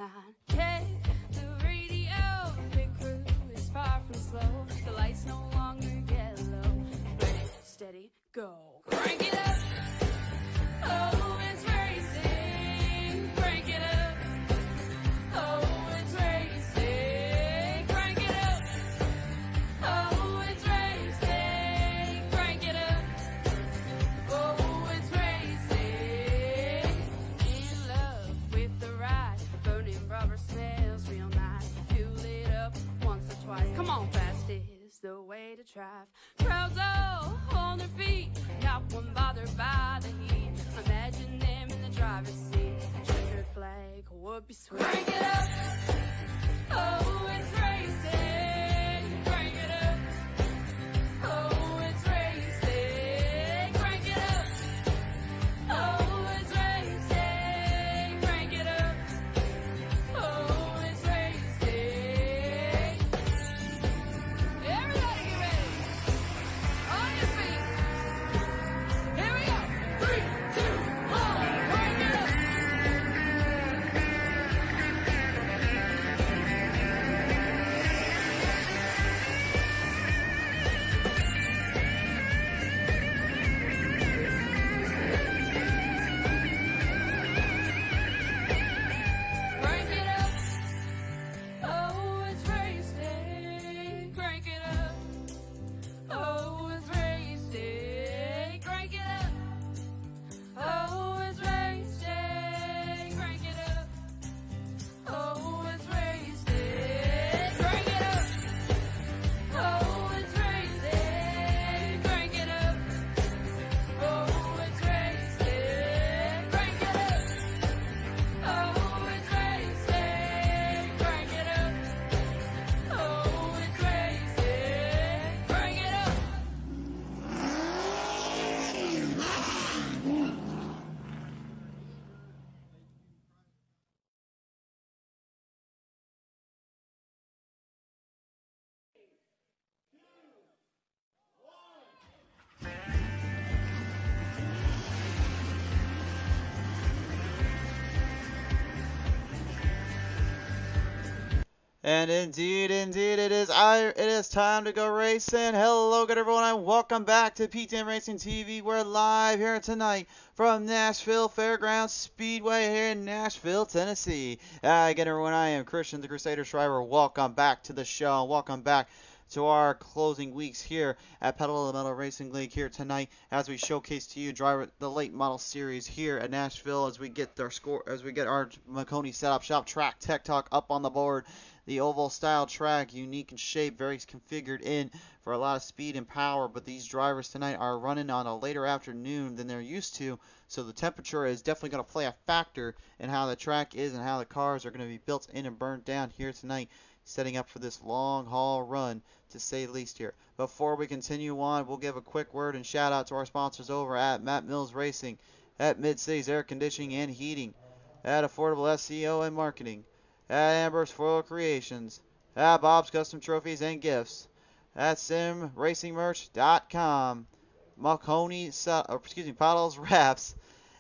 9K, the radio, pit crew is far from slow. The lights no longer yellow. Ready, steady, go. Crank it up. Oh, it's racing. Crank it up. Oh, it's racing. Crank it up. Oh, it's racing. Crank it up. Oh, it's racing. In love with the ride. Burning rubber smells real nice. Fuel it up once or twice. Come on, fast is the way to drive. Crowds all on their feet. Not one bothered by the heat. Imagine them in the driver's seat. Checkered flag would be sweet. Crank it up. Oh, it's racing. Crank it up. Oh, it's racing. Crank it up. Oh, it's racing. Crank it up. Oh, it's racing. Everybody get ready. On your feet. Here we go. 3, 2, 1. Crank it up. Crank it up. Oh, it's racing. Crank it up. Oh, it's racing. Crank it up. Oh, it's racing. Crank it up. Oh, it's racing. Crank it up. Oh, it's racing. Crank it up. Oh, it's racing. Crank it up. Oh, it's racing. Crank it up. Oh, it's racing. Crank it up. And indeed, it is time to go racing. Hello, good everyone, and welcome back to PTM Racing TV. We're live here tonight from Nashville Fairgrounds Speedway here in Nashville, Tennessee. Again, everyone, I am Christian, the Crusader Shriver. Welcome back to the show. Welcome back to our closing weeks here at Pedal to the Metal Racing League here tonight, as we showcase to you the late model series here at Nashville, as we get our Maconi setup shop track tech talk up on the board. The oval style track, unique in shape, very configured in for a lot of speed and power, but these drivers tonight are running on a later afternoon than they're used to, so the temperature is definitely going to play a factor in how the track is and how the cars are going to be built in and burnt down here tonight, setting up for this long haul run, to say the least here. Before we continue on, we'll give a quick word and shout out to our sponsors over at Matt Mills Racing, at Mid-Cities Air Conditioning and Heating, at Affordable SEO and Marketing, at Amber's Floral Creations, at Bob's Custom Trophies and Gifts, at SimRacingMerch.com, Pottlez Wrapz,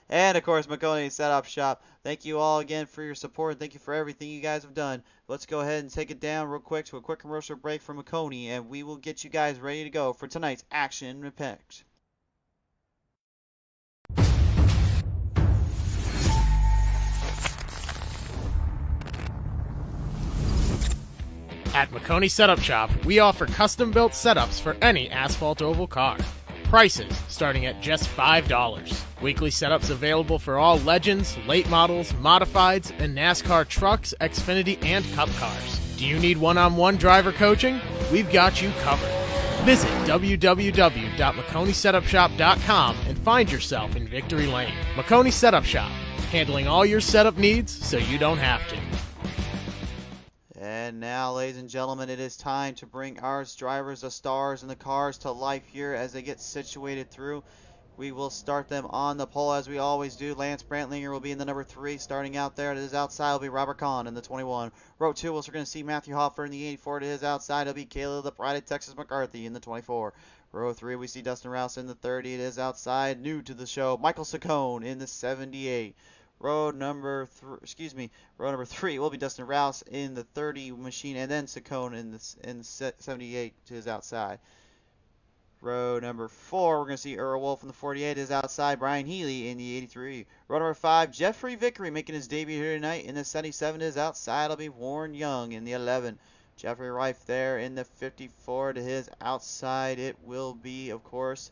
and of course Maconi Setup Shop. Thank you all again for your support. Thank you for everything you guys have done. Let's go ahead and take it down real quick to a quick commercial break from Maconi, and we will get you guys ready to go for tonight's action and picks. At Maconi Setup Shop, we offer custom-built setups for any asphalt oval car. Prices starting at just $5. Weekly setups available for all Legends, late models, modifieds, and NASCAR trucks, Xfinity, and Cup cars. Do you need one-on-one driver coaching? We've got you covered. Visit www.maconisetupshop.com and find yourself in Victory Lane. Maconi Setup Shop, handling all your setup needs so you don't have to. And now, ladies and gentlemen, it is time to bring our drivers, the stars, and the cars to life here as they get situated through. We will start them on the pole as we always do. Lance Brantlinger will be in the number 3. Starting out there to his outside will be Robert Kahn in the 21. Row 2, we're going to see Matthew Hoffer in the 84. To his outside will be Caleb the Pride of Texas McCarthy in the 24. Row 3, we see Dustin Rouse in the 30. To his outside, new to the show, Michael Saccone in the 78. row number 3 will be Dustin Rouse in the 30 machine, and then Maconi in the 78 to his outside. Row number 4, we're going to see Earl Wolf in the 48 is outside. Brian Healy in the 83. Row number 5, Jeffrey Vickery making his debut here tonight in the 77 is outside. It'll be Warren Young in the 11. Jeffrey Rife there in the 54 to his outside. It will be, of course,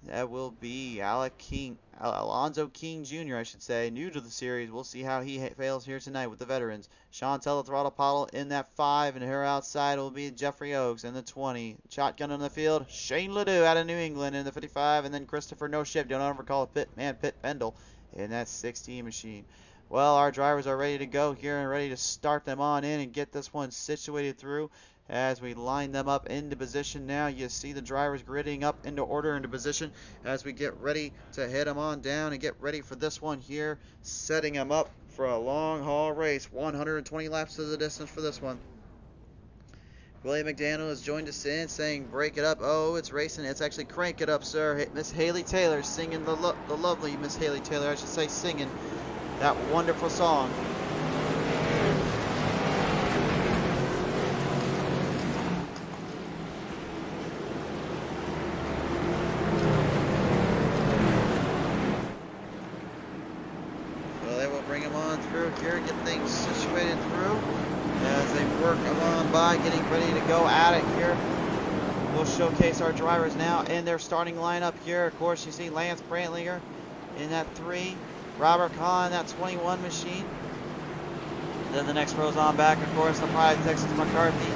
that will be Alonzo King Jr., I should say, new to the series. We'll see how he fails here tonight with the veterans. Chantel the Throttle Pottle in that 5, and her outside will be Jeffrey Oakes in the 20. Shotgun on the field, Shane Ledoux out of New England in the 55, and then Christopher No Ship, don't ever call it Pitt Pendle in that 16 machine. Well, our drivers are ready to go here and ready to start them on in and get this one situated through. As we line them up into position now, you see the drivers gridding up into order into position as we get ready to head them on down and get ready for this one here, setting them up for a long haul race. 120 laps to the distance for this one. William McDaniel has joined us in saying, break it up. Oh, it's racing. It's actually crank it up, sir. Miss Haley Taylor singing the lovely Miss Haley Taylor, I should say, singing that wonderful song. Bring them on through here, get things situated through as they work them on by, getting ready to go at it here. We'll showcase our drivers now in their starting lineup here. Of course, you see Lance Brantlinger in that 3, Robert Kahn in that 21 machine. Then the next row's on back, of course, the Pride of Texas McCarthy,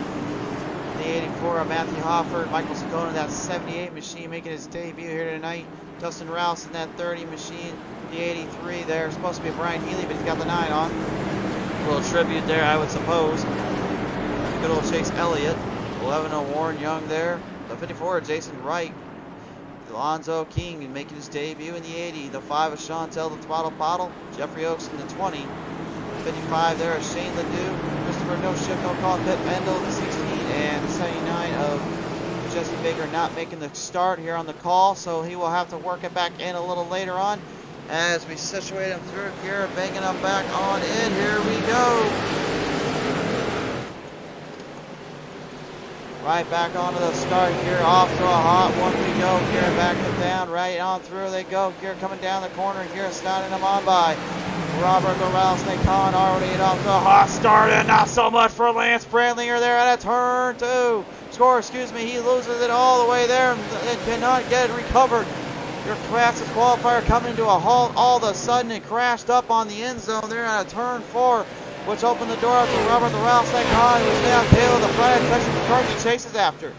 the 84 Matthew Hofford, Michael Sagona in that 78 machine making his debut here tonight. Dustin Rouse in that 30 machine. The 83 there, supposed to be Brian Healy, but he's got the 9 on. A little tribute there, I would suppose. Good old Chase Elliott. 11 Warren Young there. The 54 Jason Wright. Alonzo King making his debut in the 80. The 5 of Chantel the Throttle Pottle. Jeffrey Oakes in the 20. 55 there is Shane Ledoux. Christopher No Ship, no call, Pitt Pendle the 16. And the 79 of Jesse Baker not making the start here on the call, so he will have to work it back in a little later on. As we situate him through here, banging up back on in. Here we go. Right back onto the start here. Off to a hot one we go here. Back them down. Right on through they go here. Coming down the corner here. Starting them on by Robert the Rattlesnake Khan already off to a hot start. And not so much for Lance Brantlinger there at a turn 2. He loses it all the way there and cannot get it recovered. Your fastest qualifier coming into a halt all of a sudden and crashed up on the end zone there at a turn 4, which opened the door up to Robert the Rattlesnake Khan, who was now tail of the Pride of Texas McCarthy chases after.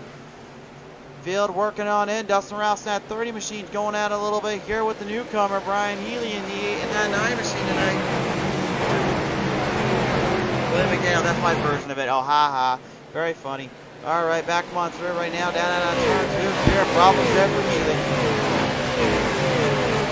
Field working on in. Dustin Rouse in that 30 machine going out a little bit here with the newcomer Brian Healy in that 9 machine tonight. William McDaniel, that's my version of it. Oh, ha ha. Very funny. All right, back on through right now. Down out on turn 2 here. Problems there for Healy.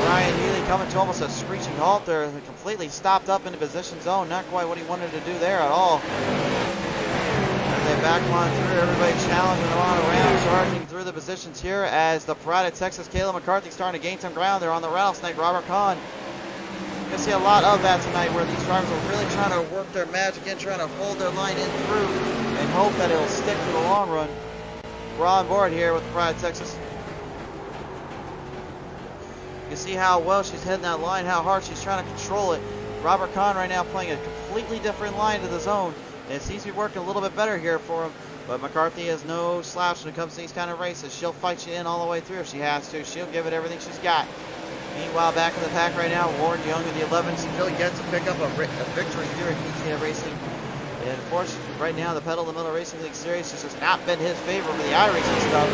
Brian Healy coming to almost a screeching halt there, completely stopped up in the position zone. Not quite what he wanted to do there at all. As they back on through, everybody challenging them on around, charging through the positions here as the Pride of Texas, Caleb McCarthy, starting to gain some ground there on the rattlesnake, Robert Kahn. You're going to see a lot of that tonight where these drivers are really trying to work their magic in, trying to hold their line in through and hope that it'll stick for the long run. We're on board here with the Pride of Texas. You see how well she's heading that line, how hard she's trying to control it. Robert Kahn right now playing a completely different line to the zone. And it seems to be working a little bit better here for him. But McCarthy has no slouch when it comes to these kind of races. She'll fight you in all the way through if she has to. She'll give it everything she's got. Meanwhile, back in the pack right now, Warren Young in the 11 still gets to pick up a victory here at PTM Racing. And unfortunately, right now, the Pedal to the Middle Racing League Series has just not been his favorite for the iRacing stuff.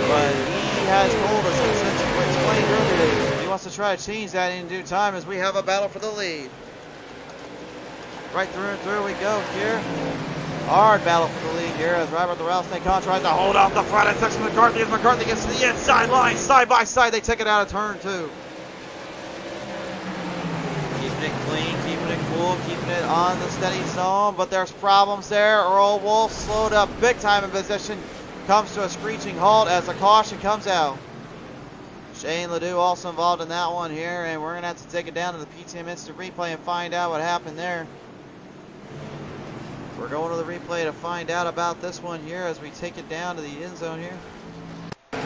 But he has told us, and since we explained earlier, he wants to try to change that in due time as we have a battle for the lead. Right through and through we go here. Hard battle for the lead here as Robert the Rattlesnake Khan tries to hold off the front of Texas McCarthy as McCarthy gets to the inside line, side by side. They take it out of turn 2. Keeping it clean, keeping it cool, keeping it on the steady zone, but there's problems there. Earl Wolf slowed up big time in position, comes to a screeching halt as the caution comes out. Shane Ledoux also involved in that one here, and we're going to have to take it down to the PTM Instant Replay and find out what happened there. We're going to the replay to find out about this one here as we take it down to the end zone here. See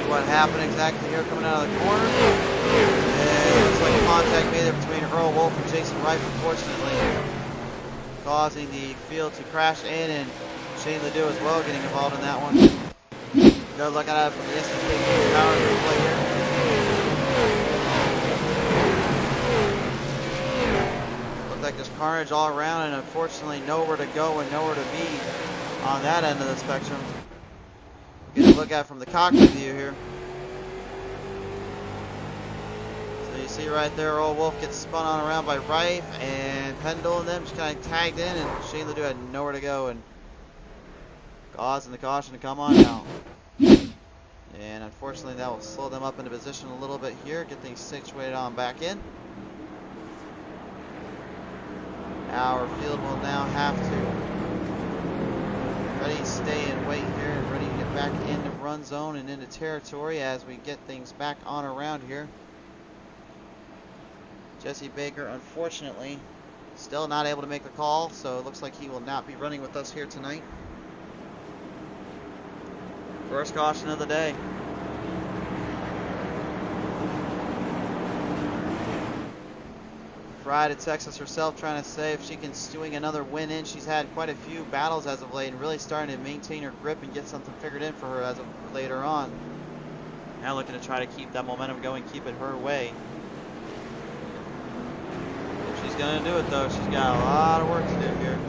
what happened exactly here coming out of the corner. And it looks like a contact made there between Earl Wolf and Jason Wright, unfortunately, causing the field to crash in, and Shane Ledoux as well getting involved in that one. Good look at it from the instant power replay here. Looks like there's carnage all around, and unfortunately nowhere to go and nowhere to be on that end of the spectrum. Get a look at it from the cockpit view here. So you see right there, Earl Wolf gets spun on around by Rife, and Pendle and them just kind of tagged in, and Shane Ledoux had nowhere to go, and causing the caution to come on out. And unfortunately that will slow them up into position a little bit here, get things situated on back in. Our field will now have to ready, stay and wait here, and ready to get back into run zone and into territory as we get things back on around here. Jesse Baker, unfortunately, still not able to make the call, so it looks like he will not be running with us here tonight. First caution of the day. Fried at Texas herself, trying to say if she can swing another win in. She's had quite a few battles as of late and really starting to maintain her grip and get something figured in for her as of later on. Now looking to try to keep that momentum going, keep it her way. If she's going to do it though, she's got a lot of work to do here.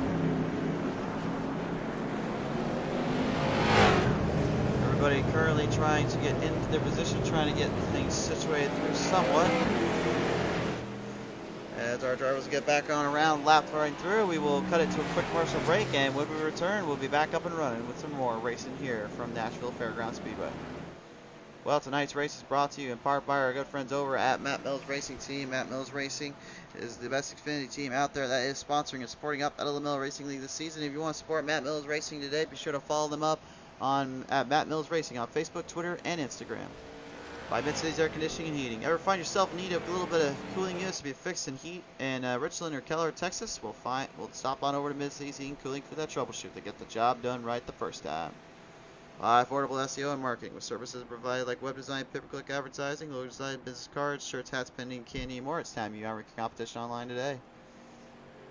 Everybody currently trying to get into their position, trying to get things situated through somewhat. As our drivers get back on around, lap running through, we will cut it to a quick commercial break, and when we return, we'll be back up and running with some more racing here from Nashville Fairgrounds Speedway. Well, tonight's race is brought to you in part by our good friends over at Matt Mills Racing Team. Matt Mills Racing is the best Xfinity team out there that is sponsoring and supporting up out of the Mill Racing League this season. If you want to support Matt Mills Racing today, be sure to follow them up at Matt Mills Racing on Facebook, Twitter, and Instagram. By Mid-Cities Air Conditioning and Heating. Ever find yourself in need of a little bit of cooling units to be fixed in heat in Richland or Keller, Texas? We'll stop on over to Mid-Cities Heating and Cooling for that troubleshoot to get the job done right the first time. By Affordable SEO and Marketing, with services provided like web design, pay-per-click advertising, logo design, business cards, shirts, hats, pending, candy, and more. It's time you got competition online today.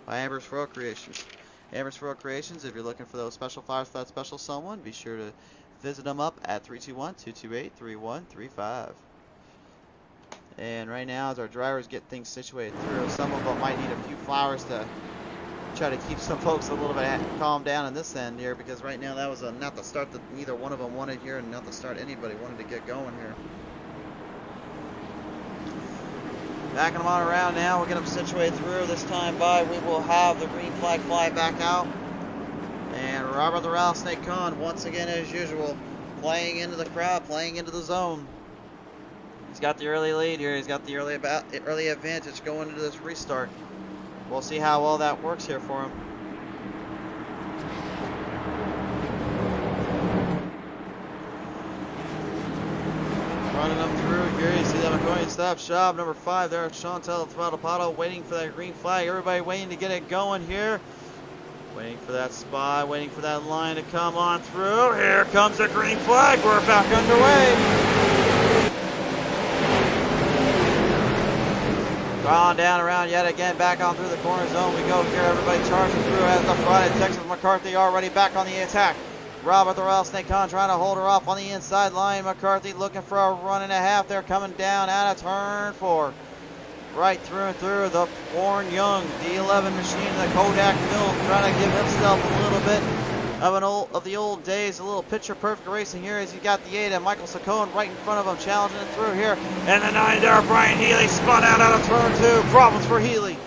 By Amber's Floral Creations. Amber's Floral Creations, if you're looking for those special flowers for that special someone, be sure to visit them up at 321-228-3135. And right now, as our drivers get things situated through, some of them might need a few flowers to try to keep some folks a little bit calmed down in this end here, because right now that was not the start that neither one of them wanted here, and not the start anybody wanted to get going here. Backing them on around now, we'll get them situated through. This time by, we will have the green flag fly back out. And Robert the Rattlesnake Khan, once again as usual, playing into the crowd, playing into the zone. He's got the early lead here. He's got the early advantage going into this restart. We'll see how well that works here for him. Running them through here. You see that Maconi stop shop. Number 5 there, Chantel Throttle Pottle, waiting for that green flag. Everybody waiting to get it going here. Waiting for that spot, waiting for that line to come on through. Here comes the green flag. We're back underway. Drawn down around yet again, back on through the corner zone we go here. Everybody charging through as the front. Texas McCarthy already back on the attack. Robert the Rattlesnake Khan trying to hold her off on the inside line. McCarthy looking for a run and a half. They're coming down out of turn 4. Right through and through the Warren Young, the 11 machine, the Kodak Mill, trying to give himself a little bit of the old days, a little picture perfect racing here as he got the 8 and Michael Saccone right in front of him, challenging it through here. And the 9 there, Brian Healy spun out of turn 2. Problems for Healy.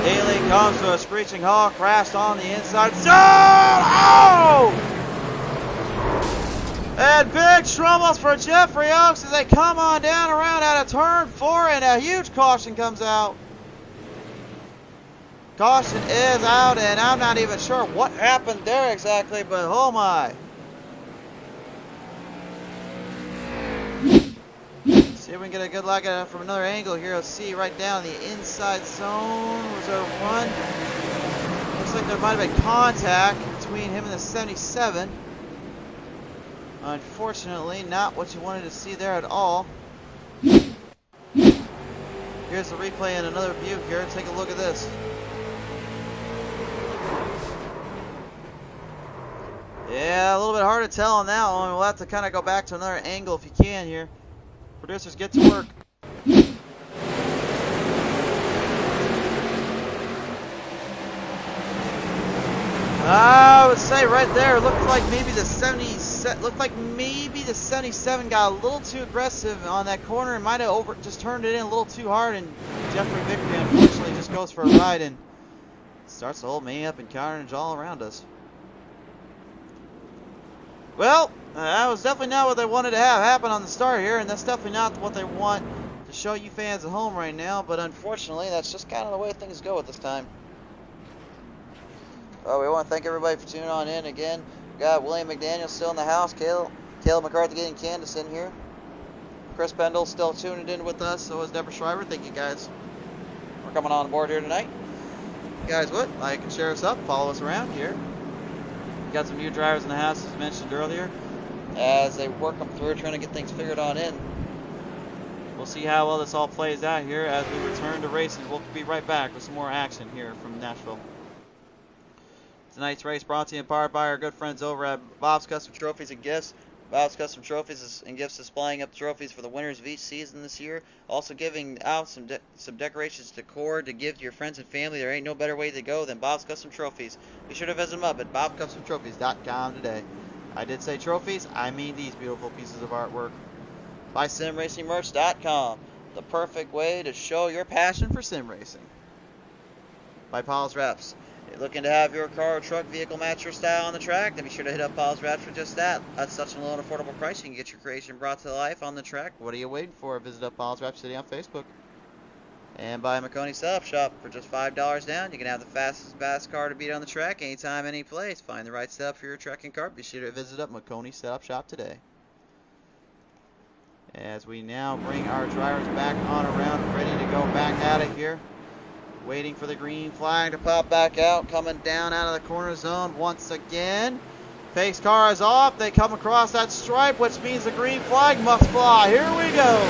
Healy comes to a screeching halt, crashed on the inside zone. Oh! And big troubles for Jeffrey Oaks as they come on down around out of turn 4, and a huge caution comes out. Caution is out, and I'm not even sure what happened there exactly, but oh my. See if we can get a good look at it from another angle here. Let's see right down the inside zone. Reserve 1. Looks like there might have been contact between him and the 77. Unfortunately, not what you wanted to see there at all. Here's the replay in another view here. Take a look at this. Yeah, a little bit hard to tell on that one. We'll have to kind of go back to another angle if you can here. Producers, get to work. I would say right there, it looked like maybe the 77 got a little too aggressive on that corner and might have just turned it in a little too hard, and Jeffrey Victory unfortunately just goes for a ride and starts to hold me up and carnage all around us. Well, that was definitely not what they wanted to have happen on the start here, and that's definitely not what they want to show you fans at home right now, but unfortunately that's just kind of the way things go at this time. Well, we want to thank everybody for tuning on in again. We got William McDaniel still in the house, Caleb McCarthy getting Candace in here. Chris Pendle still tuning in with us, so is Deborah Schreiber. Thank you guys for coming on board here tonight. You guys would like and share us up, follow us around here. We got some new drivers in the house, as mentioned earlier, as they work them through, trying to get things figured on in. We'll see how well this all plays out here as we return to racing. We'll be right back with some more action here from Nashville. Tonight's race brought to you and powered by our good friends over at Bob's Custom Trophies and Gifts. Bob's Custom Trophies and Gifts displaying up trophies for the winners of each season this year. Also giving out some decorations decor to give to your friends and family. There ain't no better way to go than Bob's Custom Trophies. Be sure to visit them up at bobcustomtrophies.com today. I did say trophies, I mean these beautiful pieces of artwork. BySimRacingMerch.com, the perfect way to show your passion for sim racing. By Pottlez Wrapz. You're looking to have your car or truck vehicle match your style on the track? Then be sure to hit up Pottlez Wrapz for just that. At such a low and affordable price, you can get your creation brought to life on the track. What are you waiting for? Visit up Pottlez Wrapz City on Facebook. And by Maconi Setup Shop. For just $5 down, you can have the fastest car to beat on the track anytime, any place. Find the right setup for your trekking car. Be sure to visit up Maconi Setup Shop today. As we now bring our drivers back on around, ready to go back at it here. Waiting for the green flag to pop back out, coming down out of the corner zone once again. Pace car is off. They come across that stripe, which means the green flag must fly. Here we go.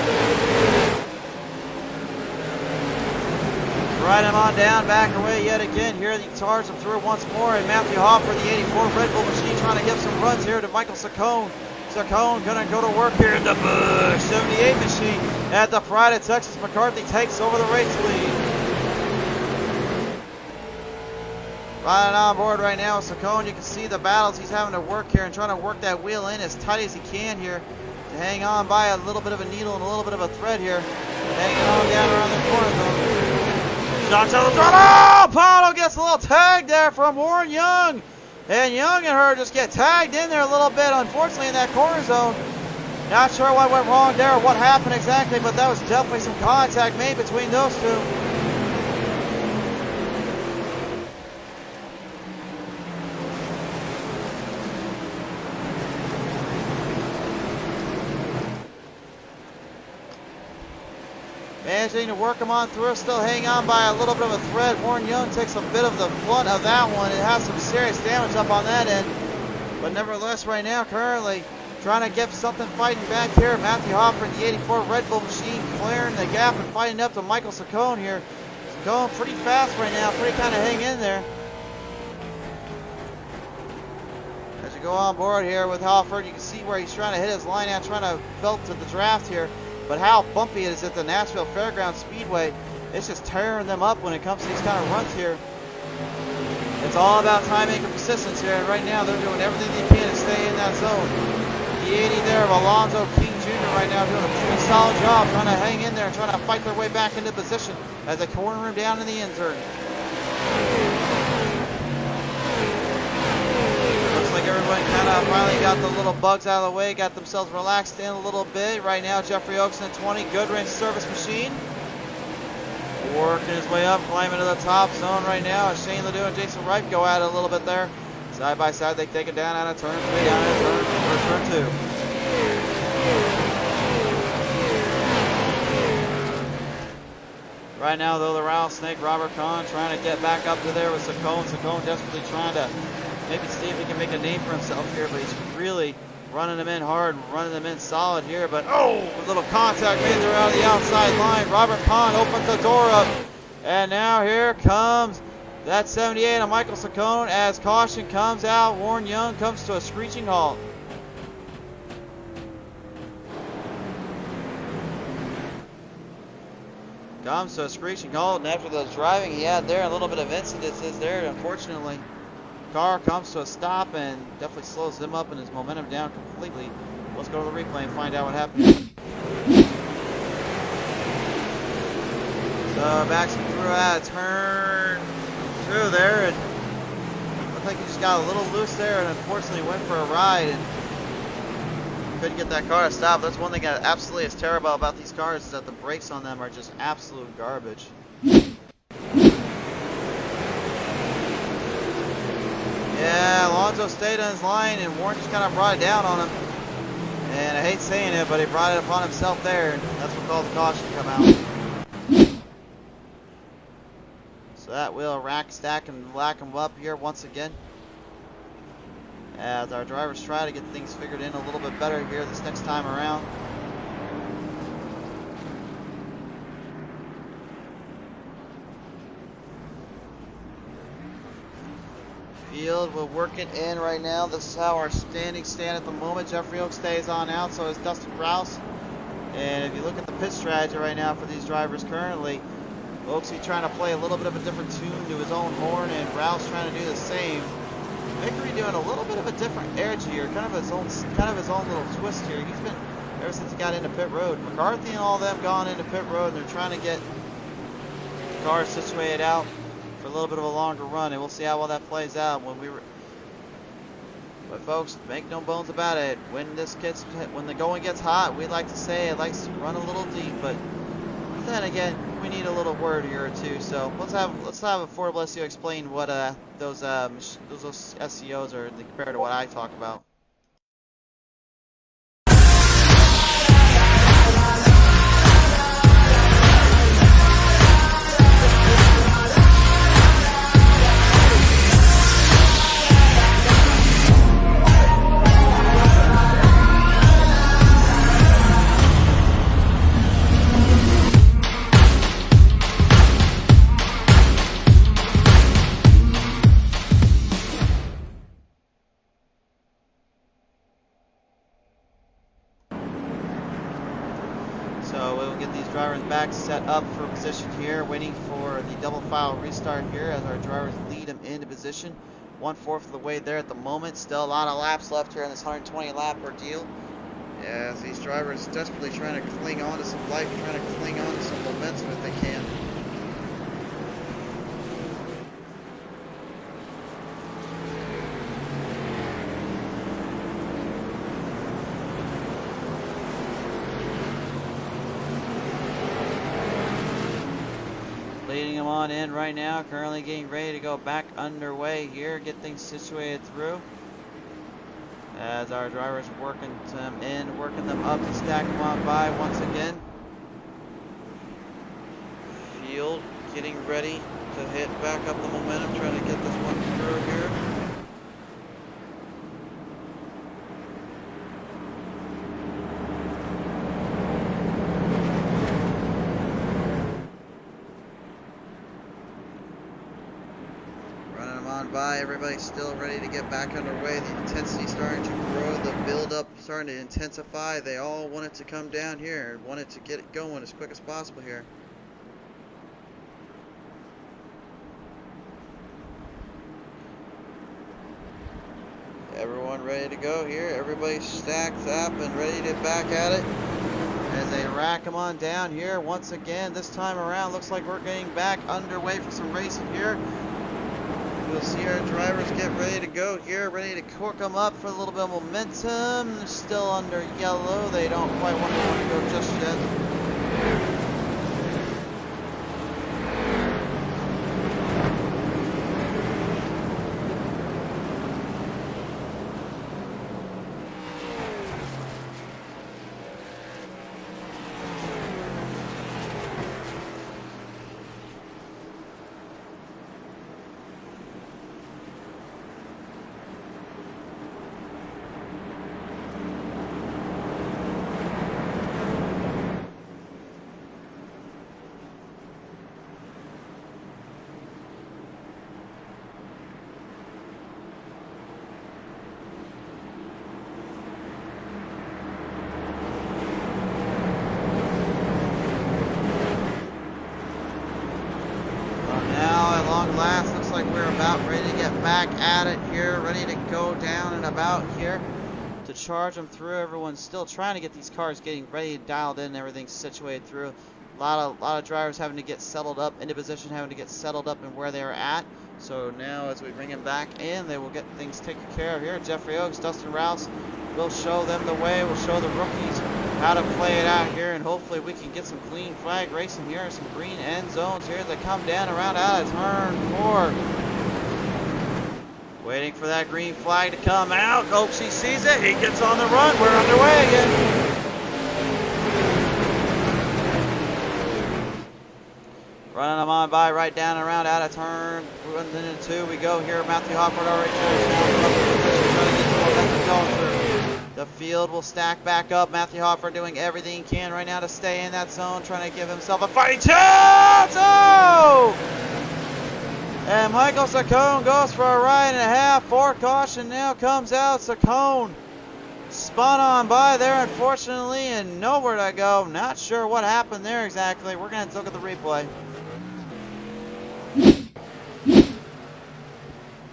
Ride him on down, back away yet again. Here they charge him through once more, and Matthew Hopper, the 84 Red Bull machine, trying to get some runs here to Michael Sacone. Sacone gonna go to work here in the Bush 78 machine at the Pride of Texas. McCarthy takes over the race lead. Riding on board right now with Sacone. You can see the battles he's having to work here and trying to work that wheel in as tight as he can here to hang on by a little bit of a needle and a little bit of a thread here. Hanging on down around the corner though. Shots out the throttle. Oh! Paulo gets a little tag there from Warren Young. And Young and her just get tagged in there a little bit, unfortunately, in that corner zone. Not sure what went wrong there or what happened exactly, but that was definitely some contact made between those two. Managing to work him on through, still hanging on by a little bit of a thread. Warren Young takes a bit of the brunt of that one. It has some serious damage up on that end. But nevertheless, right now, currently, trying to get something fighting back here. Matthew Hopper, the 84 Red Bull machine, clearing the gap and fighting up to Michael Sacone here. Sacone pretty fast right now, pretty kind of hang in there. As you go on board here with Hopper, you can see where he's trying to hit his line out, trying to belt to the draft here. But how bumpy it is at the Nashville Fairgrounds Speedway. It's just tearing them up when it comes to these kind of runs here. It's all about timing and persistence here. And right now they're doing everything they can to stay in that zone. The 80 there of Alonzo King Jr. right now doing a pretty solid job trying to hang in there and trying to fight their way back into position as they corner him down in the end turn. Everyone kind of finally got the little bugs out of the way, got themselves relaxed in a little bit. Right now, Jeffrey Oaks in 20, Goodwrench service machine. working his way up, climbing to the top zone right now. Shane Ledoux and Jason Wright go at it a little bit there. Side by side, they take it down out of turn 3, down out of turn 2. Right now, though, the rattlesnake, Robert Kahn, trying to get back up to there with Sacone. Sacone desperately trying to maybe see if he can make a name for himself here, but he's really running them in hard, running them in solid here. But, oh, a little contact made there out of the outside line. Robert Kahn opens the door up, and now here comes that 78 of Michael Sacone as caution comes out. Warren Young comes to a screeching halt. Comes to a screeching halt, and after the driving he had there, a little bit of incidences there, unfortunately. Car comes to a stop and definitely slows him up and his momentum down completely. Let's go to the replay and find out what happened. So backs him through at turn 2 there, and looked like he just got a little loose there and unfortunately went for a ride and couldn't get that car to stop. That's one thing that absolutely is terrible about these cars, is that the brakes on them are just absolute garbage. Yeah, Alonso stayed on his line and Warren just kind of brought it down on him. And I hate saying it, but he brought it upon himself there, and that's what caused the caution to come out. So that will rack, stack, and lack him up here once again, as our drivers try to get things figured in a little bit better here this next time around. Field will work it in right now. This is how our standings stand at the moment. Jeffrey Oak stays on out, so is Dustin Rouse. And if you look at the pit strategy right now for these drivers currently, Oaksy trying to play a little bit of a different tune to his own horn, and Rouse trying to do the same. Vickery doing a little bit of a different edge here, kind of his own little twist here. He's been, ever since he got into pit road, McCarthy and all them gone into pit road, and they're trying to get the cars situated out for a little bit of a longer run, and we'll see how well that plays out when we. But folks, make no bones about it. When the going gets hot, we like to say it likes to run a little deep, but then again, we need a little word here or two. So let's have Affordable SEO explain what those SEOs are compared to what I talk about. Drivers back set up for position here, waiting for the double file restart here as our drivers lead them into position. 1/4 of the way there at the moment. Still a lot of laps left here in this 120 lap ordeal. As these drivers desperately trying to cling on to some life, trying to cling on to some momentum if they can. Leading them on in right now, currently getting ready to go back underway here, get things situated through. As our drivers working them in, working them up to stack them on by once again. Field getting ready to hit back up the momentum, trying to get this one through here. By everybody's still ready to get back underway. The intensity starting to grow, the build up starting to intensify. They all want it to come down here and wanted to get it going as quick as possible here. Everyone ready to go here. Everybody stacked up and ready to back at it as they rack them on down here once again. This time around looks like we're getting back underway for some racing here. We'll see our drivers get ready to go here, ready to cork them up for a little bit of momentum. They're still under yellow. They don't quite want to go just yet. long last. Looks like we're about ready to get back at it here, ready to go down and about here to charge them through. Everyone's still trying to get these cars getting ready, dialed in, everything's situated through. A lot of drivers having to get settled up into position, having to get settled up in where they're at. So now as we bring them back in, they will get things taken care of here. Jeffrey Oaks, Dustin Rouse will show them the way. We'll show the rookies how to play it out here, and hopefully we can get some clean flag racing here, some green end zones here that come down around out of turn 4. Waiting for that green flag to come out. Oaksy sees it. He gets on the run. We're underway again. Running them on by right down and around out of turn 1 and 2. We go here. Matthew Hofford already trying to through. The field will stack back up. Matthew Hofford doing everything he can right now to stay in that zone, trying to give himself a fighting chance. Oh! And Michael Saccone goes for a ride and a half. For caution now comes out. Saccone spun on by there, unfortunately, and nowhere to go. Not sure what happened there exactly. We're going to look at the replay.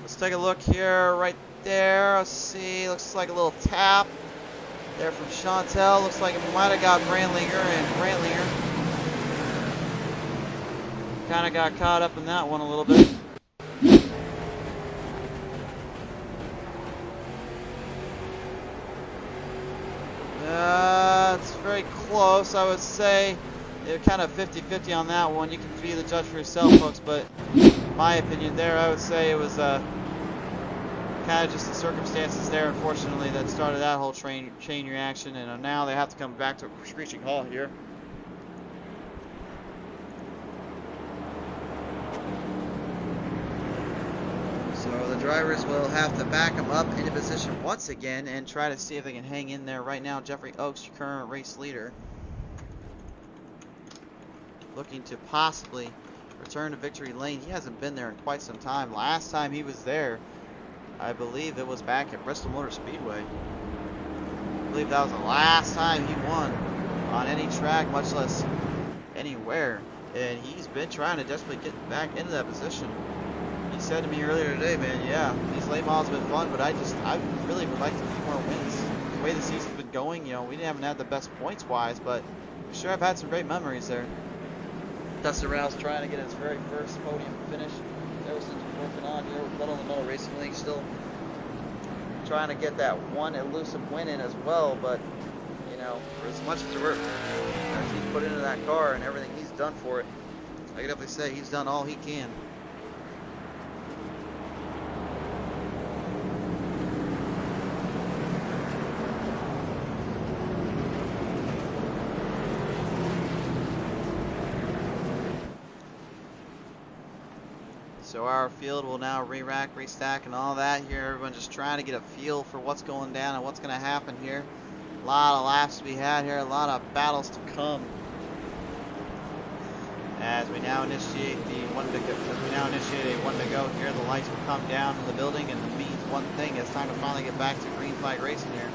Let's take a look here, right there. Let's see. Looks like a little tap there from Chantel. Looks like it might have got Brandlinger, and Brandlinger kind of got caught up in that one a little bit. It's very close, I would say. They're kind of 50-50 on that one. You can be the judge for yourself, folks, but my opinion there, I would say it was kind of just the circumstances there, unfortunately, that started that whole chain reaction, and now they have to come back to a screeching halt here. So the drivers will have to back them up into position once again and try to see if they can hang in there. Right now, Jeffrey Oaks, your current race leader, looking to possibly return to victory lane. He hasn't been there in quite some time. Last time he was there, I believe it was back at Bristol Motor Speedway. I believe that was the last time he won on any track, much less anywhere. And he's been trying to desperately get back into that position. He said to me earlier today, man, yeah, these late models have been fun, but I really would like to see more wins. The way the season's been going, you know, we haven't had the best points-wise, but I'm sure I've had some great memories there. Dustin Rouse trying to get his very first podium finish. Ever since working on here with Metal in the Metal Racing League, still trying to get that one elusive win in as well. But you know, for as much as work as he's put into that car and everything he's done for it, I can definitely say he's done all he can. So our field will now re-rack, restack, and all that here. Everyone just trying to get a feel for what's going down and what's going to happen here. A lot of laps to be had here, a lot of battles to come. As we now initiate a one to go here, the lights will come down in the building, and it means one thing: it's time to finally get back to green flag racing here.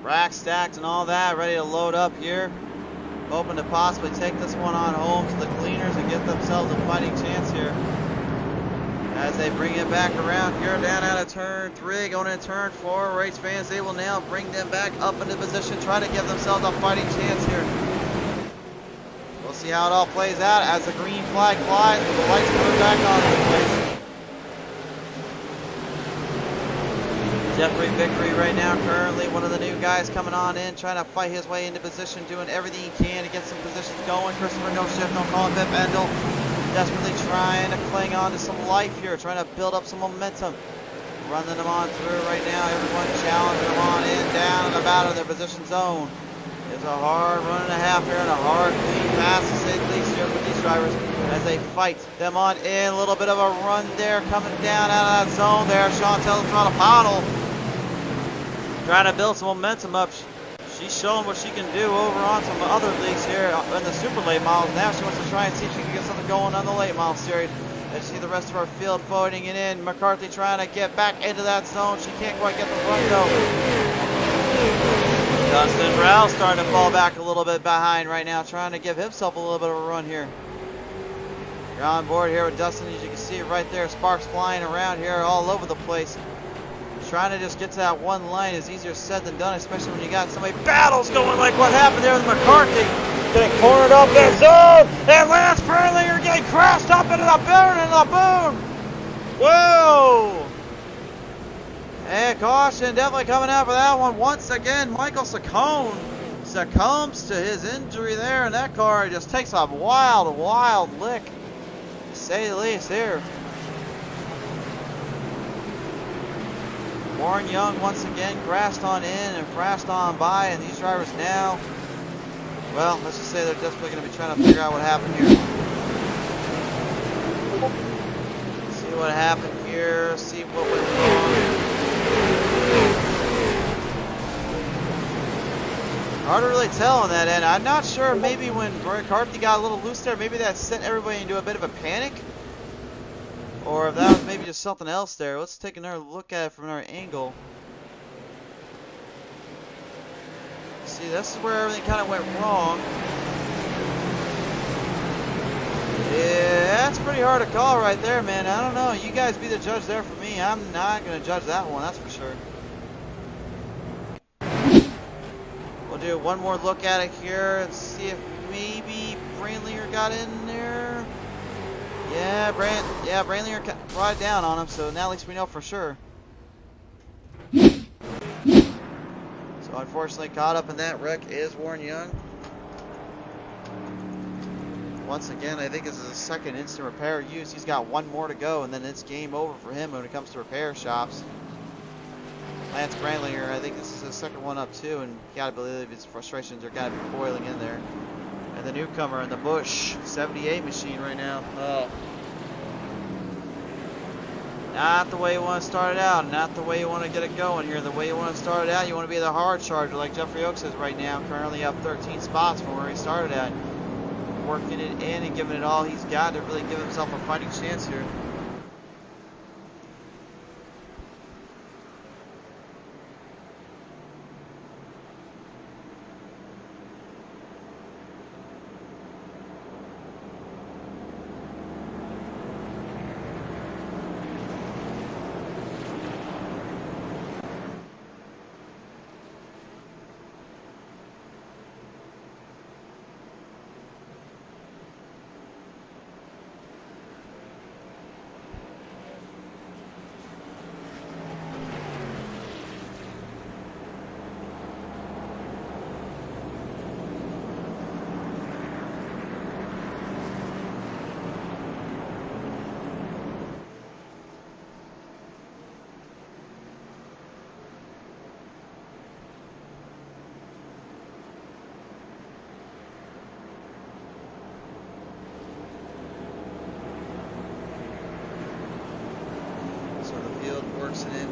Rack stacked and all that, ready to load up here. Hoping to possibly take this one on home to the cleaners and get themselves a fighting chance here. As they bring it back around here, down out of turn 3, going into turn 4. Race fans, they will now bring them back up into position, try to give themselves a fighting chance here. We'll see how it all plays out as the green flag flies, with the lights move back on in place. Jeffrey Vickery right now, currently one of the new guys coming on in, trying to fight his way into position, doing everything he can to get some positions going. Christopher No Shift, No Call, Pip Endel, desperately trying to cling on to some life here, trying to build up some momentum. Running them on through right now, everyone challenging them on in, down, and about in their position zone. It's a hard run and a half here, and a hard clean pass to say the least here with these drivers as they fight them on in. A little bit of a run there, coming down out of that zone there. Chantel's trying to Pottle, trying to build some momentum up. She's showing what she can do over on some other leagues here in the super late models. Now she wants to try and see if she can get something going on the late model series. As you see the rest of our field floating it in. McCarthy trying to get back into that zone. She can't quite get the run though. Dustin Rouse starting to fall back a little bit behind right now, trying to give himself a little bit of a run here. You're on board here with Dustin, as you can see right there, sparks flying around here all over the place. Trying to just get to that one line is easier said than done, especially when you got so many battles going like what happened there with McCarthy. Getting cornered up in zone, and Lance Berlinger getting crashed up into the burn and the boom. Whoa! And caution definitely coming out for that one. Once again, Michael Maconi succumbs to his injury there, and that car just takes a wild lick, to say the least here. Warren Young once again crashed on in and crashed on by, and these drivers now, well, let's just say they're definitely going to be trying to figure out what happened here. See what happened here, see what went wrong. Hard to really tell on that end. I'm not sure, maybe when McCarthy got a little loose there, maybe that sent everybody into a bit of a panic. Or if that was maybe just something else there. Let's take another look at it from another angle. See, this is where everything kind of went wrong. Yeah, that's pretty hard to call right there, man. I don't know. You guys be the judge there for me. I'm not going to judge that one, that's for sure. We'll do one more look at it here and see if maybe Brandlinger got in there. Yeah, Brandlinger brought it down on him, so now at least we know for sure. So unfortunately, caught up in that wreck is Warren Young. Once again, I think this is his second instant repair use. He's got one more to go, and then it's game over for him when it comes to repair shops. Lance Brandlinger, I think this is his second one up too, and you gotta believe his frustrations are gotta be boiling in there. And the newcomer in the Busch 78 machine right now. Oh. Not the way you want to start it out. Not the way you want to get it going here. The way you want to start it out, you want to be the hard charger like Jeffrey Oaks is right now. Currently up 13 spots from where he started at. Working it in and giving it all he's got to really give himself a fighting chance here.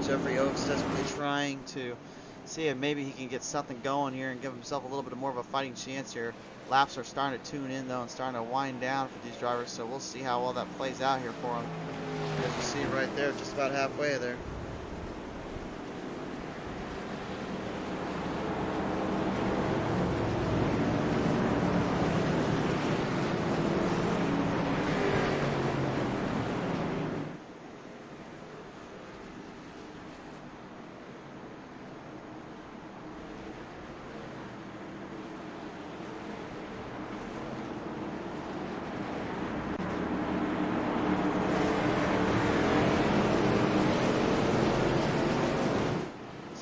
Jeffrey Oaks desperately trying to see if maybe he can get something going here and give himself a little bit more of a fighting chance here. Laps are starting to tune in though and starting to wind down for these drivers, so we'll see how well that plays out here for them. As you see right there, just about halfway there.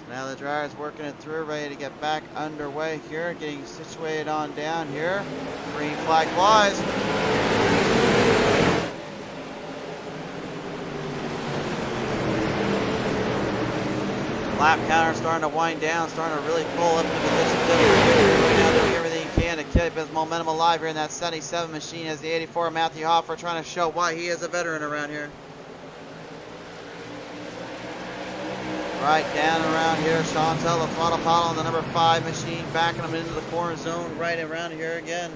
Now the driver's working it through, ready to get back underway here, getting situated on down here. Green flag flies. Lap counter starting to wind down, starting to really pull up into position. Right now doing everything he can to keep his momentum alive here in that 77 machine as the 84 Matthew Hoffer trying to show why he is a veteran around here. Right down around here, Chantel, the throttle paddle on the number 5 machine, backing him into the corner zone right around here again.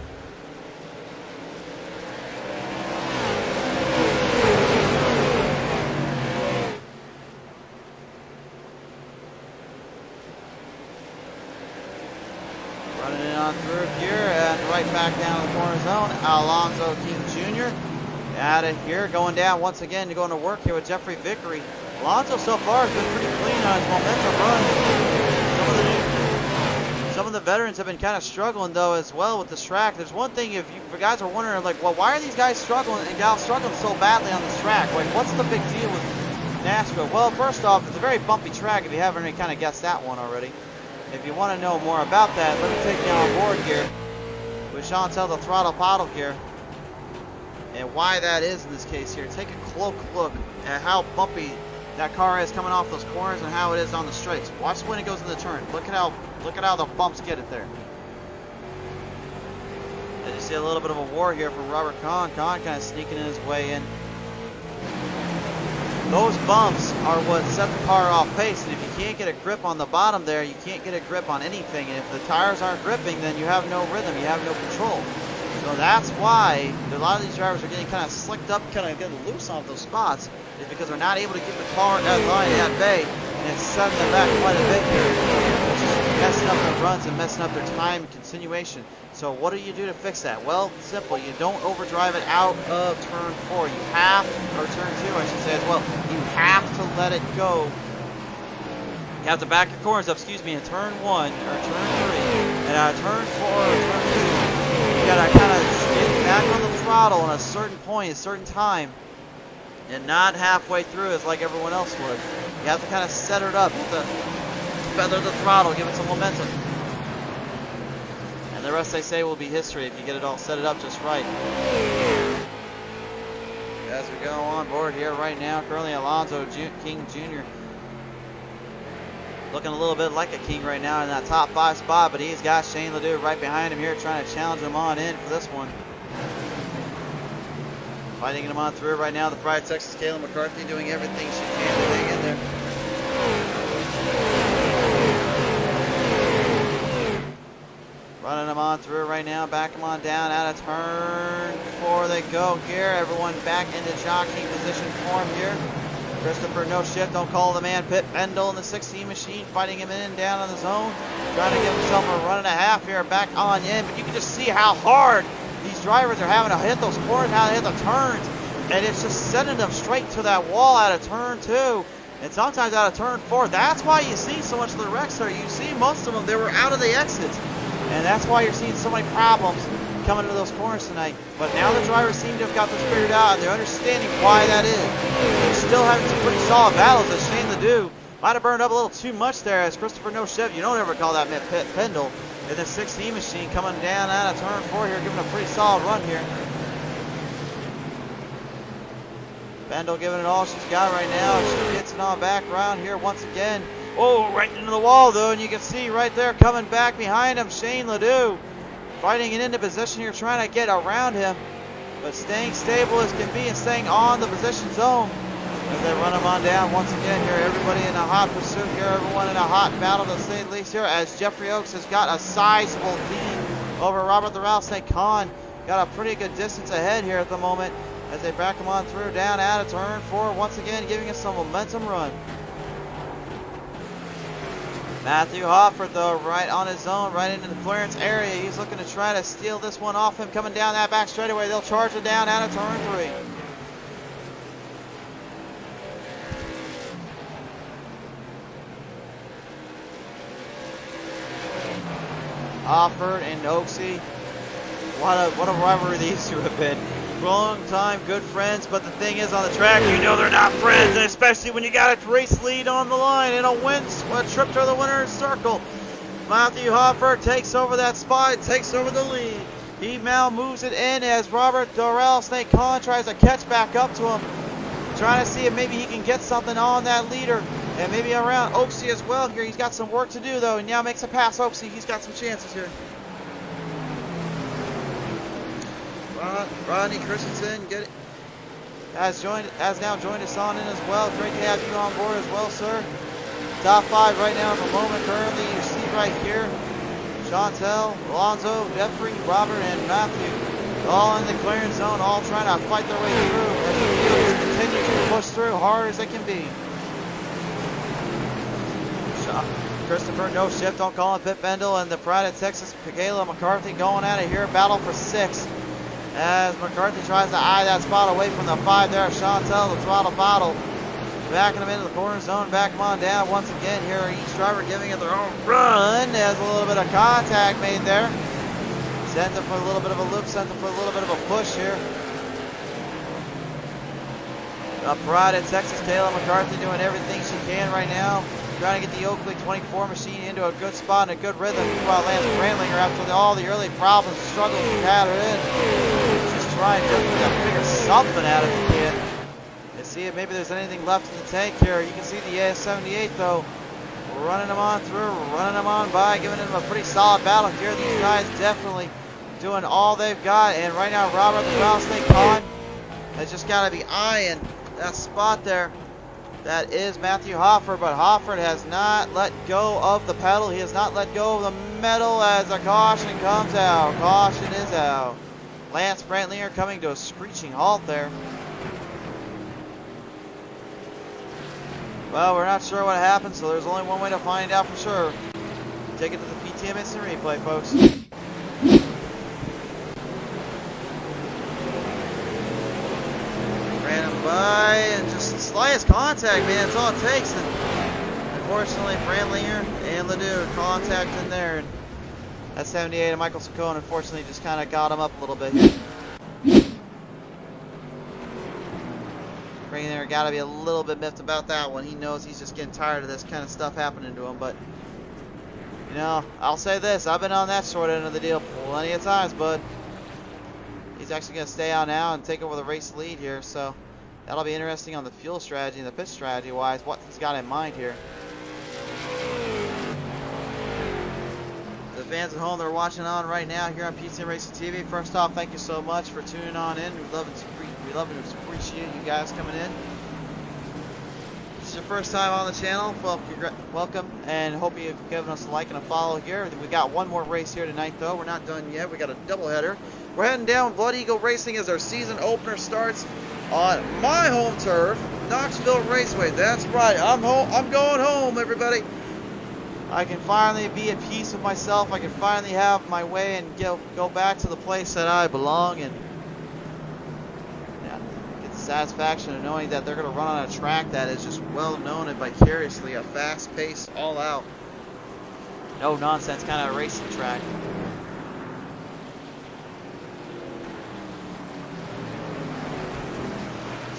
Running it on through here and right back down the corner zone. Alonzo King Jr. out of here, going down once again to go into work here with Jeffrey Vickery. Alonzo so far has been pretty clean on his momentum run. Some of the veterans have been kind of struggling though as well with this track. There's one thing, if you guys are wondering, like, well, why are these guys struggling and gals struggling so badly on this track? Like, what's the big deal with Nashville? Well, first off, it's a very bumpy track if you haven't already kind of guessed that one already. If you want to know more about that, let me take you on board here with Chantel the Throttle Pottle here. And why that is in this case here. Take a close look at how bumpy that car is coming off those corners and how it is on the straights. Watch when it goes in the turn. Look at how the bumps get it there. And you see a little bit of a war here from Robert Kahn. Kahn kind of sneaking in his way in. Those bumps are what set the car off pace, and if you can't get a grip on the bottom there, you can't get a grip on anything. And if the tires aren't gripping, then you have no rhythm, you have no control. So that's why a lot of these drivers are getting kind of slicked up, kind of getting loose off those spots, is because they're not able to keep the car at line at bay, and it's setting them back quite a bit here, which is messing up their runs and messing up their time continuation. So what do you do to fix that? Well, simple. You don't overdrive it out of turn 4. You have, or turn 2, I should say as well. You have to let it go. You have to back your corners up, excuse me, in turn 1 or turn 3, and turn 4 or turn 2. You gotta kind of get back on the throttle at a certain point, a certain time, and not halfway through as like everyone else would. You have to kind of set it up. You have to feather the throttle, give it some momentum. And the rest, they say, will be history if you get it all set it up just right. As we go on board here right now, currently Alonzo King Jr. looking a little bit like a king right now in that top 5 spot, but he's got Shane Ledoux right behind him here trying to challenge him on in for this one. Fighting him on through right now, the Pride of Texas, Kayla McCarthy, doing everything she can to hang in there. Running them on through right now, back them on down, out of turn 4 they go here. Everyone back into jockeying position for him here. Christopher, no shift, don't call the man. Pit Pendle in the 16 machine, fighting him in and down on the zone. Trying to give himself a run and a half here, back on in. But you can just see how hard these drivers are having to hit those corners, how to hit the turns. And it's just sending them straight to that wall out of turn 2. And sometimes out of turn 4. That's why you see so much of the wrecks there. You see most of them, they were out of the exits. And that's why you're seeing so many problems coming into those corners tonight. But now the drivers seem to have got this figured out, and they're understanding why that is. They're still having some pretty solid battles, as Shane Ledoux might have burned up a little too much there, as Christopher No Chef, you don't ever call that Pit Pendle, in the 16 machine coming down out of turn 4 here, giving a pretty solid run here. Pendle giving it all she's got right now. She gets it on back around here once again. Oh, right into the wall though, and you can see right there coming back behind him, Shane Ledoux. Fighting it into position here, trying to get around him, but staying stable as can be and staying on the position zone as they run him on down once again here. Everybody in a hot pursuit here, everyone in a hot battle to say the least here, as Jeffrey Oaks has got a sizable lead over Robert the Rattlesnake Kahn. Got a pretty good distance ahead here at the moment as they back him on through, down out of turn 4, once again giving us some momentum run. Matthew Hofford, though, right on his own, right into the clearance area. He's looking to try to steal this one off him, coming down that back straightaway. They'll charge it down out of turn 3. Hofford and Oaksey. What a rivalry these two have been. Long time good friends, but the thing is, on the track, you know they're not friends, and especially when you got a race lead on the line and a trip to the winner's circle. Matthew Hofford takes over that spot, takes over the lead. He now moves it in as Robert the Rattlesnake Kahn tries to catch back up to him, trying to see if maybe he can get something on that leader, and maybe around Oaksey as well here. He's got some work to do though, and now makes a pass. Oaksey, he's got some chances here. Rodney Christensen has now joined us on in as well. Great to have you on board as well, sir. Top 5 right now at the moment. Currently, you see right here, Chantel, Alonzo, Jeffrey, Robert, and Matthew, all in the clearance zone, all trying to fight their way through as the field continues to push through hard as they can be. Christopher, no shift on Colin Pittbendel, and the Pride of Texas, Kayla McCarthy going at it here. Battle for 6. As McCarthy tries to eye that spot away from the 5 there. Chantel, the throttle bottle. Backing them into the corner zone. Back them on down once again here. Each driver giving it their own run. There's a little bit of contact made there. Sent them for a little bit of a loop. Sent them for a little bit of a push here. The Pride of Texas, Kayla McCarthy doing everything she can right now. Trying to get the Oakley 24 machine into a good spot and a good rhythm. Meanwhile, Lance Brandlinger, after all the early problems and struggles we've had her in, just trying to figure something out of the kid. Let's see if maybe there's anything left in the tank here. You can see the AS78 though, running them on through, running them on by, giving them a pretty solid battle here. These guys definitely doing all they've got. And right now, Robert the Rattlesnake Khan has just got to be eyeing that spot there. That is Matthew Hofford, but Hofford has not let go of the pedal. He has not let go of the metal as a caution comes out. Caution is out. Lance Brantlinger coming to a screeching halt there. Well, we're not sure what happened, so there's only one way to find out for sure. Take it to the PTM Instant Replay, folks. Ran him by and just the slightest contact, man. That's all it takes. And unfortunately, Brandlinger and Ledoux contact in there. And that 78 of Michael Saccone, unfortunately, just kind of got him up a little bit here. Brandlinger got to be a little bit miffed about that one. He knows he's just getting tired of this kind of stuff happening to him. But, you know, I'll say this. I've been on that short end of the deal plenty of times, but he's actually going to stay out now and take over the race lead here, so that'll be interesting on the fuel strategy and the pit strategy wise, what he's got in mind here. The fans at home that are watching on right now here on PTM Racing TV, first off, thank you so much for tuning on in. We love and appreciate you guys coming in. If this is your first time on the channel, well, welcome, and hope you've given us a like and a follow here. We got one more race here tonight, though. We're not done yet. We got a doubleheader. We're heading down Blood Eagle Racing as our season opener starts on my home turf, Knoxville Raceway. That's right. I'm home. I'm going home, everybody. I can finally be at peace with myself. I can finally have my way and go back to the place that I belong and get the satisfaction of knowing that they're going to run on a track that is just well known and vicariously a fast-paced, all-out, no-nonsense kind of racing track.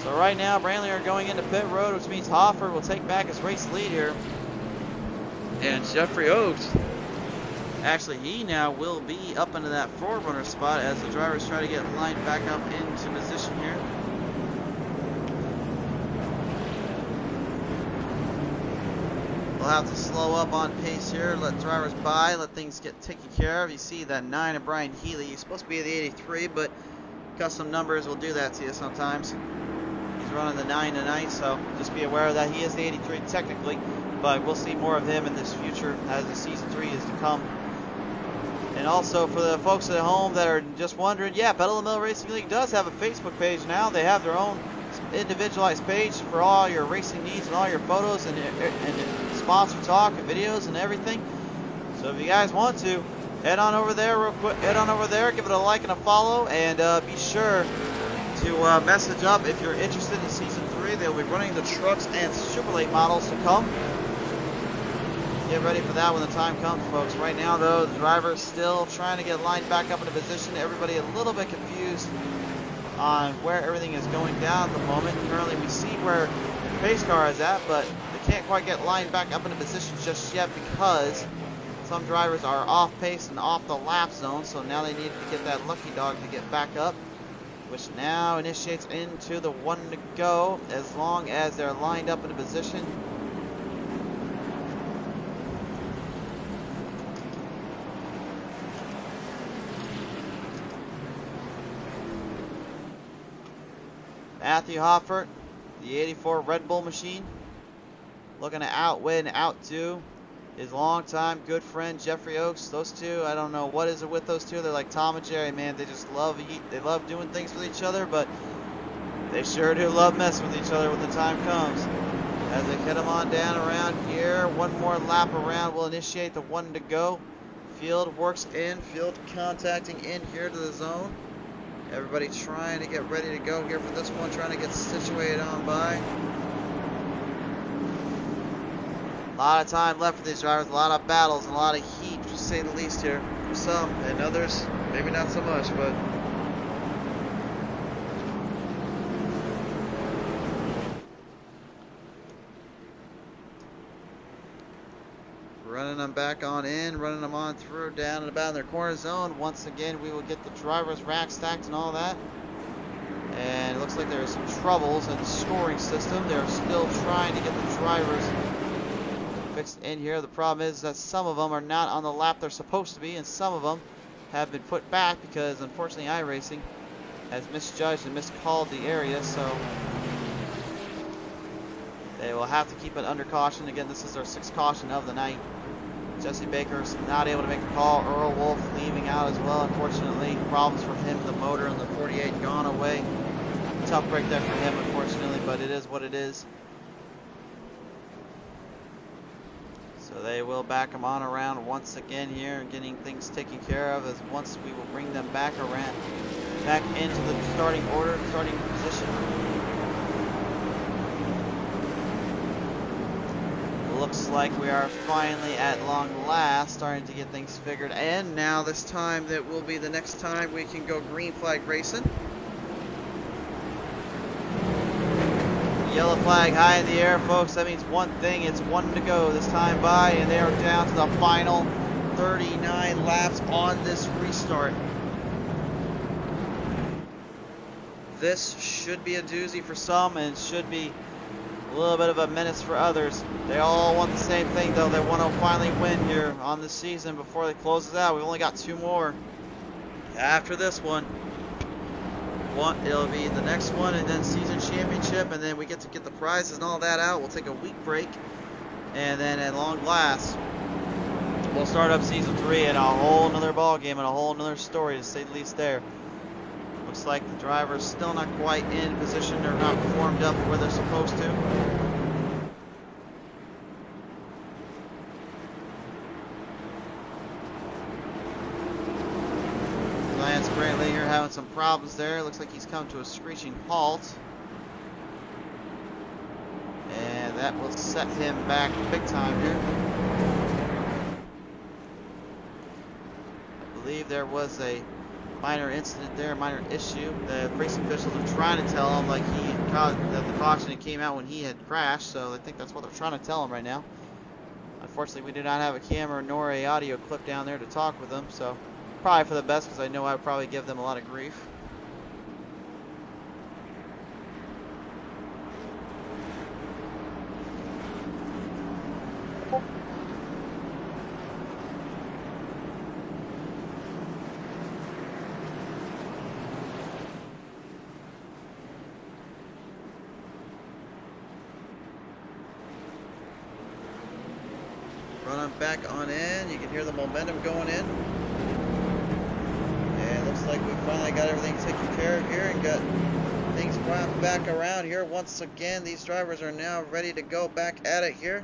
So right now, Brandlinger are going into pit road, which means Hofford will take back his race lead here. And Jeffrey Oakes, actually, he now will be up into that forerunner spot as the drivers try to get lined back up into position here. We'll have to slow up on pace here, let drivers by, let things get taken care of. You see that 9 of Brian Healy. He's supposed to be the 83, but custom numbers will do that to you sometimes. He's running the 9 tonight, so just be aware that he is the 83 technically, but we'll see more of him in this future as the season 3 is to come. And also for the folks at home that are just wondering, yeah, Pedal the Mill Racing League does have a Facebook page now. They have their own individualized page for all your racing needs and all your photos and sponsor talk and videos and everything. So if you guys want to, head on over there real quick. Head on over there, give it a like and a follow, and be sure to message up if you're interested in season 3. They'll be running the trucks and super late models to come. Get ready for that when the time comes, folks. Right now, though, the driver's still trying to get lined back up into position. Everybody a little bit confused on where everything is going down at the moment. Currently, we see where the pace car is at, but they can't quite get lined back up into position just yet because some drivers are off pace and off the lap zone. So now they need to get that lucky dog to get back up, which now initiates into the 1 to go as long as they're lined up in a position. Matthew Hoffert, the 84 Red Bull machine, looking to outwin and outdo his longtime good friend Jeffrey Oakes. Those two, I don't know what is it with those two. They're like Tom and Jerry, man. They just love doing things with each other, but they sure do love messing with each other when the time comes. as they get them on down around here. One more lap around will initiate the one to go. Field works in, field contacting in here to the zone. Everybody trying to get ready to go here for this one, trying to get situated on by. A lot of time left for these drivers, a lot of battles and a lot of heat, to say the least here. For some, and others, maybe not so much, but running them back on in, running them on through, down and about in their corner zone. Once again, we will get the drivers rack stacked and all that. And it looks like there are some troubles in the scoring system. They're still trying to get the drivers fixed in here. The problem is that some of them are not on the lap they're supposed to be, and some of them have been put back because, unfortunately, iRacing has misjudged and miscalled the area, so they will have to keep it under caution. Again, this is our 6th caution of the night. Jesse Baker's not able to make the call. Earl Wolf leaving out as well, unfortunately. Problems for him, the motor and the 48 gone away. Tough break there for him, unfortunately, but it is what it is. So they will back him on around once again here, getting things taken care of, as once we will bring them back around, back into the starting order, starting position. Looks like we are finally at long last starting to get things figured, and now this time that will be the next time we can go green flag racing. Yellow flag high in the air, folks. That means one thing, it's one to go this time by, and they are down to the final 39 laps on this restart. This should be a doozy for some, and should be a little bit of a menace for others. They all want the same thing, though. They want to finally win here on the season before it closes out. We've only got 2 more after this one. It'll be the next one, and then season championship, and then we get to get the prizes and all that out. We'll take a week break, and then at long last, we'll start up season 3 and a whole nother ball game and a whole nother story, to say the least there. Looks like the drivers still not quite in position. They're not formed up where they're supposed to. Lance Brantley here having some problems there. Looks like he's come to a screeching halt. And that will set him back big time here. I believe there was a minor incident there, minor issue. The racing officials are trying to tell him like that the caution came out when he had crashed, so I think that's what they're trying to tell him right now. Unfortunately, we do not have a camera nor a audio clip down there to talk with them, so probably for the best, because I know I would probably give them a lot of grief. Running back on in, you can hear the momentum going in. And looks like we finally got everything taken care of here and got things brought back around here. Once again, these drivers are now ready to go back at it here.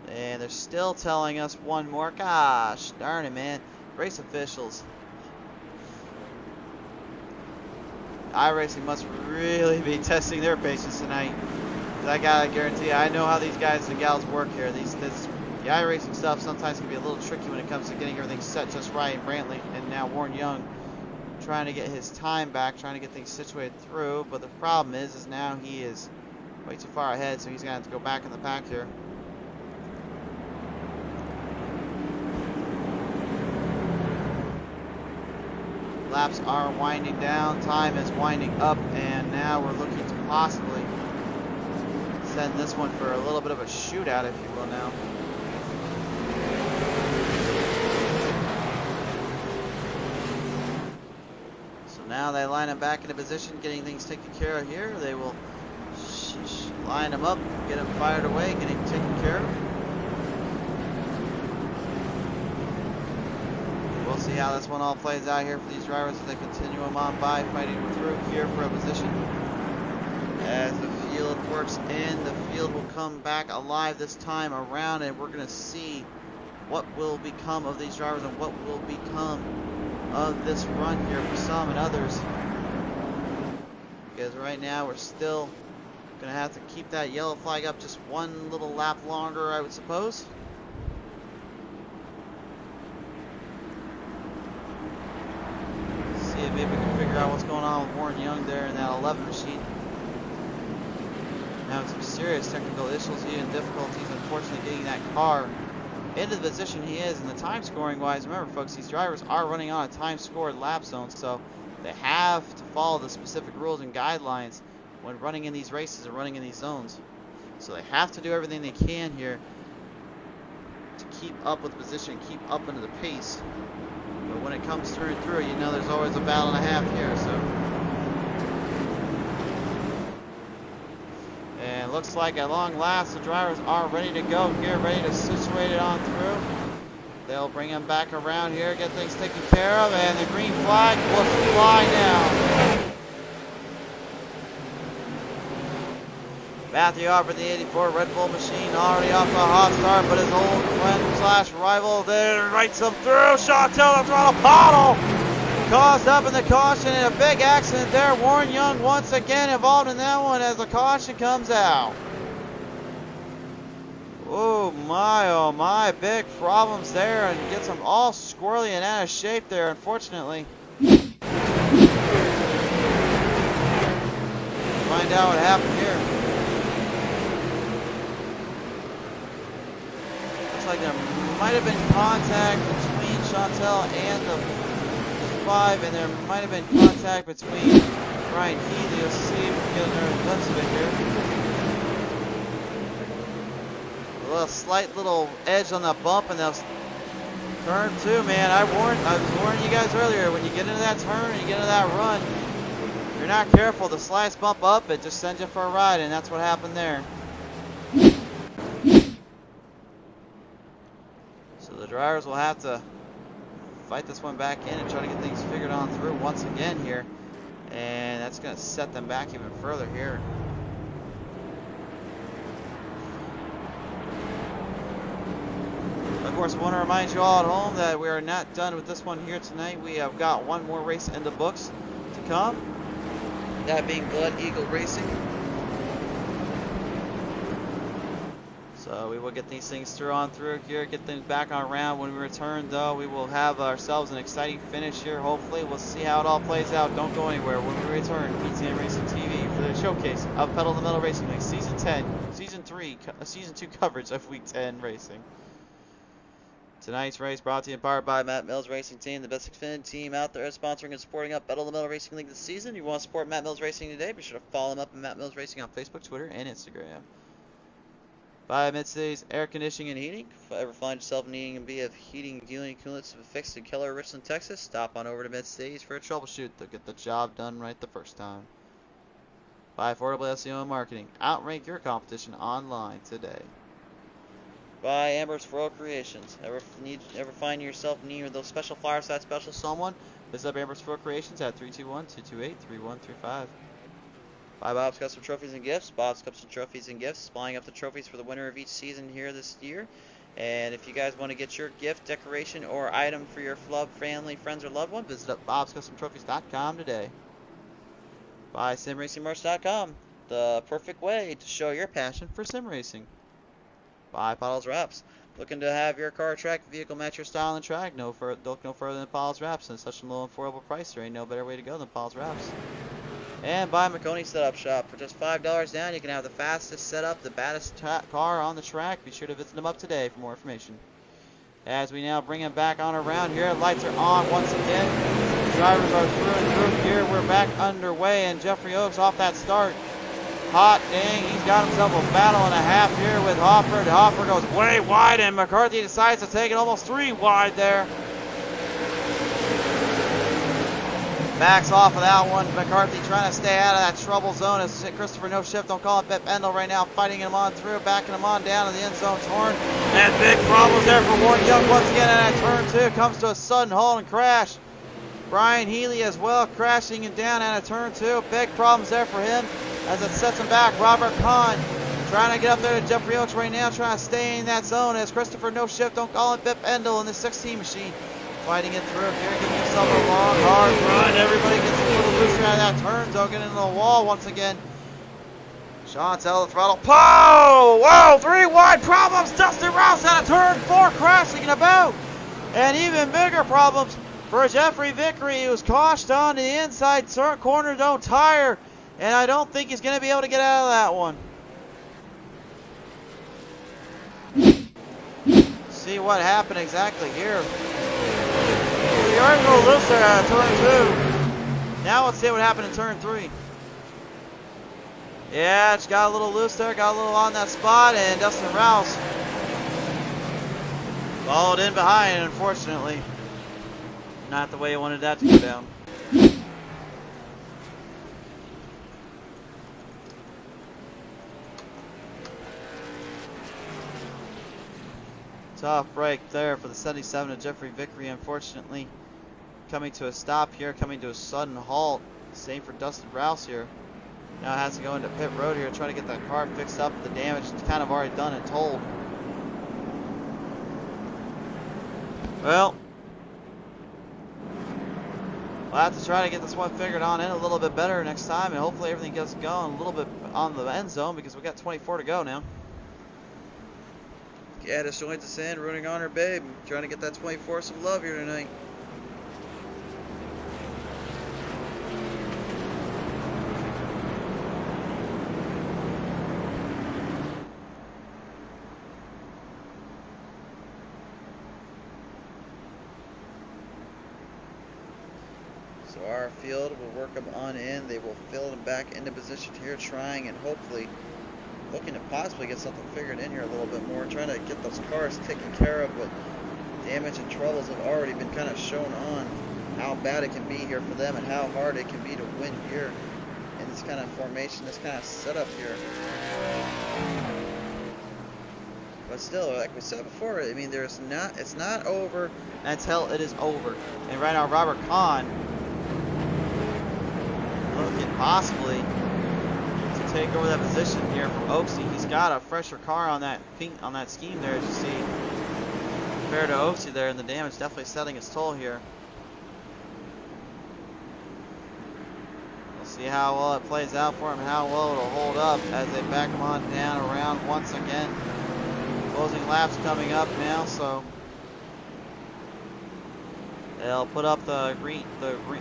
And they're still telling us one more. Gosh darn it, man. Race officials. iRacing must really be testing their patience tonight. I gotta guarantee you, I know how these guys and gals work here. The iRacing stuff sometimes can be a little tricky when it comes to getting everything set just right. And Brantley and now Warren Young trying to get his time back, trying to get things situated through. But the problem is now he is way too far ahead, so he's gonna have to go back in the pack here. Laps are winding down, time is winding up, and now we're looking to possibly send this one for a little bit of a shootout, if you will now. So now they line them back into position, getting things taken care of here. They will line them up, get them fired away, getting taken care of. We'll see how this one all plays out here for these drivers as they continue them on by, fighting through here for a position. As the field works in, the field will come back alive this time around, and we're going to see what will become of these drivers and what will become of this run here for some and others. Because right now we're still going to have to keep that yellow flag up just one little lap longer, I would suppose. See if maybe we can figure out what's going on with Warren Young there in that 11 machine. Having some serious technical issues and difficulties, unfortunately, getting that car into the position he is. And the time scoring wise, remember folks, these drivers are running on a time scored lap zone, so they have to follow the specific rules and guidelines when running in these races and running in these zones. So they have to do everything they can here to keep up with the position, keep up into the pace. But when it comes through, you know there's always a battle and a half here. So, and it looks like at long last the drivers are ready to go here, ready to situate it on through. They'll bring them back around here, get things taken care of, and the green flag will fly now. Matthew Hopper, the 84 Red Bull machine, already off to a hot start, but his old friend slash rival there writes him through. Chantel, the throttle, Pottle caused up in the caution, and a big accident there. Warren Young once again involved in that one as the caution comes out. Oh my, big problems there, and gets them all squirrely and out of shape there, unfortunately. Find out what happened here. Like there might have been contact between Chantel and the 5, and there might have been contact between Brian Healy. Let's see if we can get another glimpse of it here. A little slight little edge on that bump, and that's turn 2, man. I was warning you guys earlier, when you get into that turn and you get into that run, if you're not careful, the slightest bump up, it just sends you for a ride, and that's what happened there. The drivers will have to fight this one back in and try to get things figured on through once again here, and that's going to set them back even further here. Of course, I want to remind you all at home that we are not done with this one here tonight. We have got one more race in the books to come, that being Blood Eagle Racing. So we will get these things through here, get things back on round. When we return, though, we will have ourselves an exciting finish here. Hopefully, we'll see how it all plays out. Don't go anywhere. When we return, PTM Racing TV for the showcase of Pedal to the Metal Racing League Season 2 coverage of Week 10 racing. Tonight's race brought to you in part by Matt Mills Racing Team, the best Xfinity team out there, sponsoring and supporting up Pedal to the Metal Racing League this season. If you want to support Matt Mills Racing today, be sure to follow him up at Matt Mills Racing on Facebook, Twitter, and Instagram. By Mid-Cities Air Conditioning and Heating. If you ever find yourself needing a bit of heating, cooling, coolants fixed in Keller, Richland, Texas, stop on over to Mid-Cities for a troubleshoot. They'll get the job done right the first time. By Affordable SEO and Marketing. Outrank your competition online today. By Amber's Floral Creations. Ever find yourself near those special fireside specials someone? Visit up Amber's Floral Creations at 321-228-3135. By Bob's Custom Trophies and Gifts. Bob's Custom Trophies and Gifts, supplying up the trophies for the winner of each season here this year. And if you guys want to get your gift, decoration, or item for your family, friends, or loved one, visit up bobscustomtrophies.com today. By simracingmerch.com, the perfect way to show your passion for sim racing. By Pottlez Wrapz. Looking to have your car, track, vehicle match your style and track? Look no further than Pottlez Wrapz. And such a low and affordable price, there ain't no better way to go than Pottlez Wrapz. And by Maconi Setup Shop. For just $5 down, you can have the fastest setup, the baddest car on the track. Be sure to visit them up today for more information. As we now bring them back on around here, lights are on once again. The drivers are through and through here. We're back underway, and Jeffrey Oaks off that start. Hot dang, he's got himself a battle and a half here with Hoffer. Hoffer goes way wide, and McCarthy decides to take it almost 3 wide there. Backs off of that one. McCarthy trying to stay out of that trouble zone as Christopher No Shift, don't call it, Bip Endel right now, fighting him on through, backing him on down to the end zone torn. And big problems there for Warren Young once again, and at turn 2 comes to a sudden halt and crash. Brian Healy as well crashing and down out of turn 2. Big problems there for him. as it sets him back. Robert Kahn trying to get up there to Jeffrey Oaks right now, trying to stay in that zone as Christopher No Shift, don't call it, Bip Endel in the 16 machine. Fighting it through here, giving himself a long, hard run. Everybody gets a little looser out of that turn, so getting into the wall once again. Sean's out of the throttle. Pow! Whoa! 3 wide problems. Dustin Rowse out of turn 4, crashing and about. And even bigger problems for Jeffrey Vickery, who's caught on the inside corner don't tire. And I don't think he's going to be able to get out of that one. See what happened exactly here. We are a little looser out of turn 2. Now let's see what happened in turn 3. Yeah, it's got a little loose there, got a little on that spot, and Dustin Rowse followed in behind, unfortunately. Not the way he wanted that to go down. Tough break there for the 77 of Jeffrey Vickery, unfortunately. Coming to a stop here, coming to a sudden halt. Same for Dustin Rowse here. Now has to go into pit road here, try to get that car fixed up. The damage is kind of already done and told. Well, we'll have to try to get this one figured on in a little bit better next time, and hopefully everything gets going a little bit on the end zone because we got 24 to go now. Yeah, just joins us in, rooting on her babe. Trying to get that 24 some love here tonight. So our field will work them on in. They will fill them back into position here, trying and hopefully looking to possibly get something figured in here a little bit more, trying to get those cars taken care of, but damage and troubles have already been kind of shown on how bad it can be here for them and how hard it can be to win here in this kind of formation, this kind of setup here. But still, like we said before, I mean, it's not over until it is over. And right now, Robert Kahn looking possibly to take over that position here from Oaksey. He's got a fresher car on that scheme there, as you see, compared to Oaksey there, and the damage definitely setting its toll here. We'll see how well it plays out for him, how well it'll hold up as they back him on down around once again. Closing laps coming up now, so they'll put up the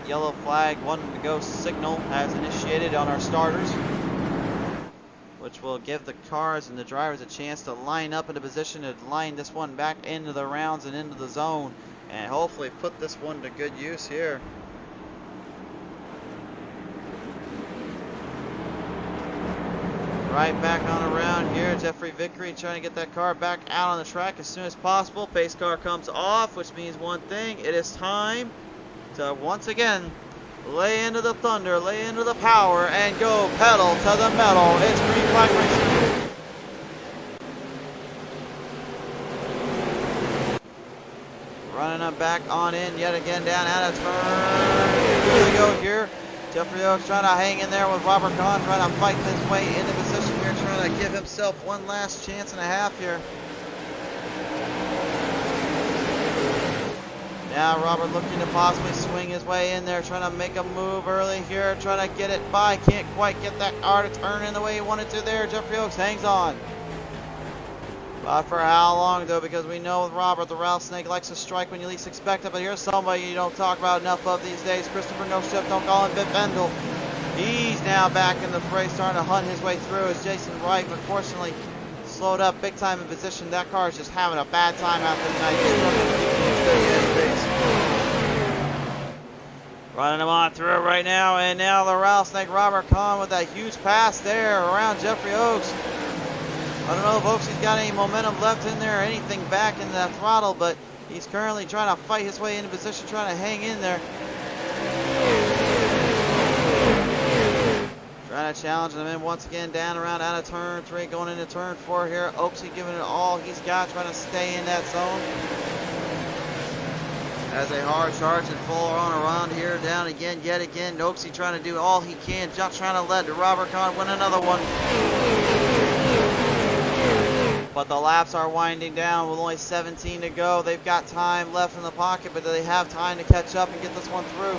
yellow flag, 1 to go signal as initiated on our starters, which will give the cars and the drivers a chance to line up in a position to line this one back into the rounds and into the zone, and hopefully put this one to good use here. Right back on around here, Jeffrey Vickery trying to get that car back out on the track as soon as possible. Pace car comes off, which means one thing: it is time to once again lay into the thunder, lay into the power, and go pedal to the metal. It's green flag racing. Running them back on in yet again, down out of turn. Here we go here. Jeffrey Oaks trying to hang in there with Robert Kahn, trying to fight his way into position here, trying to give himself one last chance and a half here. Now Robert looking to possibly swing his way in there, trying to make a move early here, trying to get it by. Can't quite get that car to turn in the way he wanted to there. Jeffrey Oaks hangs on. But for how long, though, because we know with Robert, the rattlesnake likes to strike when you least expect it. But here's somebody you don't talk about enough of these days. Christopher No Shift, don't call him Bip Endel. He's now back in the fray, starting to hunt his way through as Jason Wright, unfortunately, slowed up big time in position. That car is just having a bad time out there tonight. Just struggling to keep him steady as pace. Running him on through right now, and now the rattlesnake Robert Kahn with that huge pass there around Jeffrey Oaks. I don't know if Oaksy's got any momentum left in there or anything back in that throttle, but he's currently trying to fight his way into position, trying to hang in there. Trying to challenge him in once again, down around out of turn 3, going into turn 4 here. Oaksy giving it all he's got, trying to stay in that zone. As a hard charge and full on around here, down again, yet again. Oaksy trying to do all he can, just trying to let Robert Kahn win another one. But the laps are winding down with only 17 to go. They've got time left in the pocket, but do they have time to catch up and get this one through?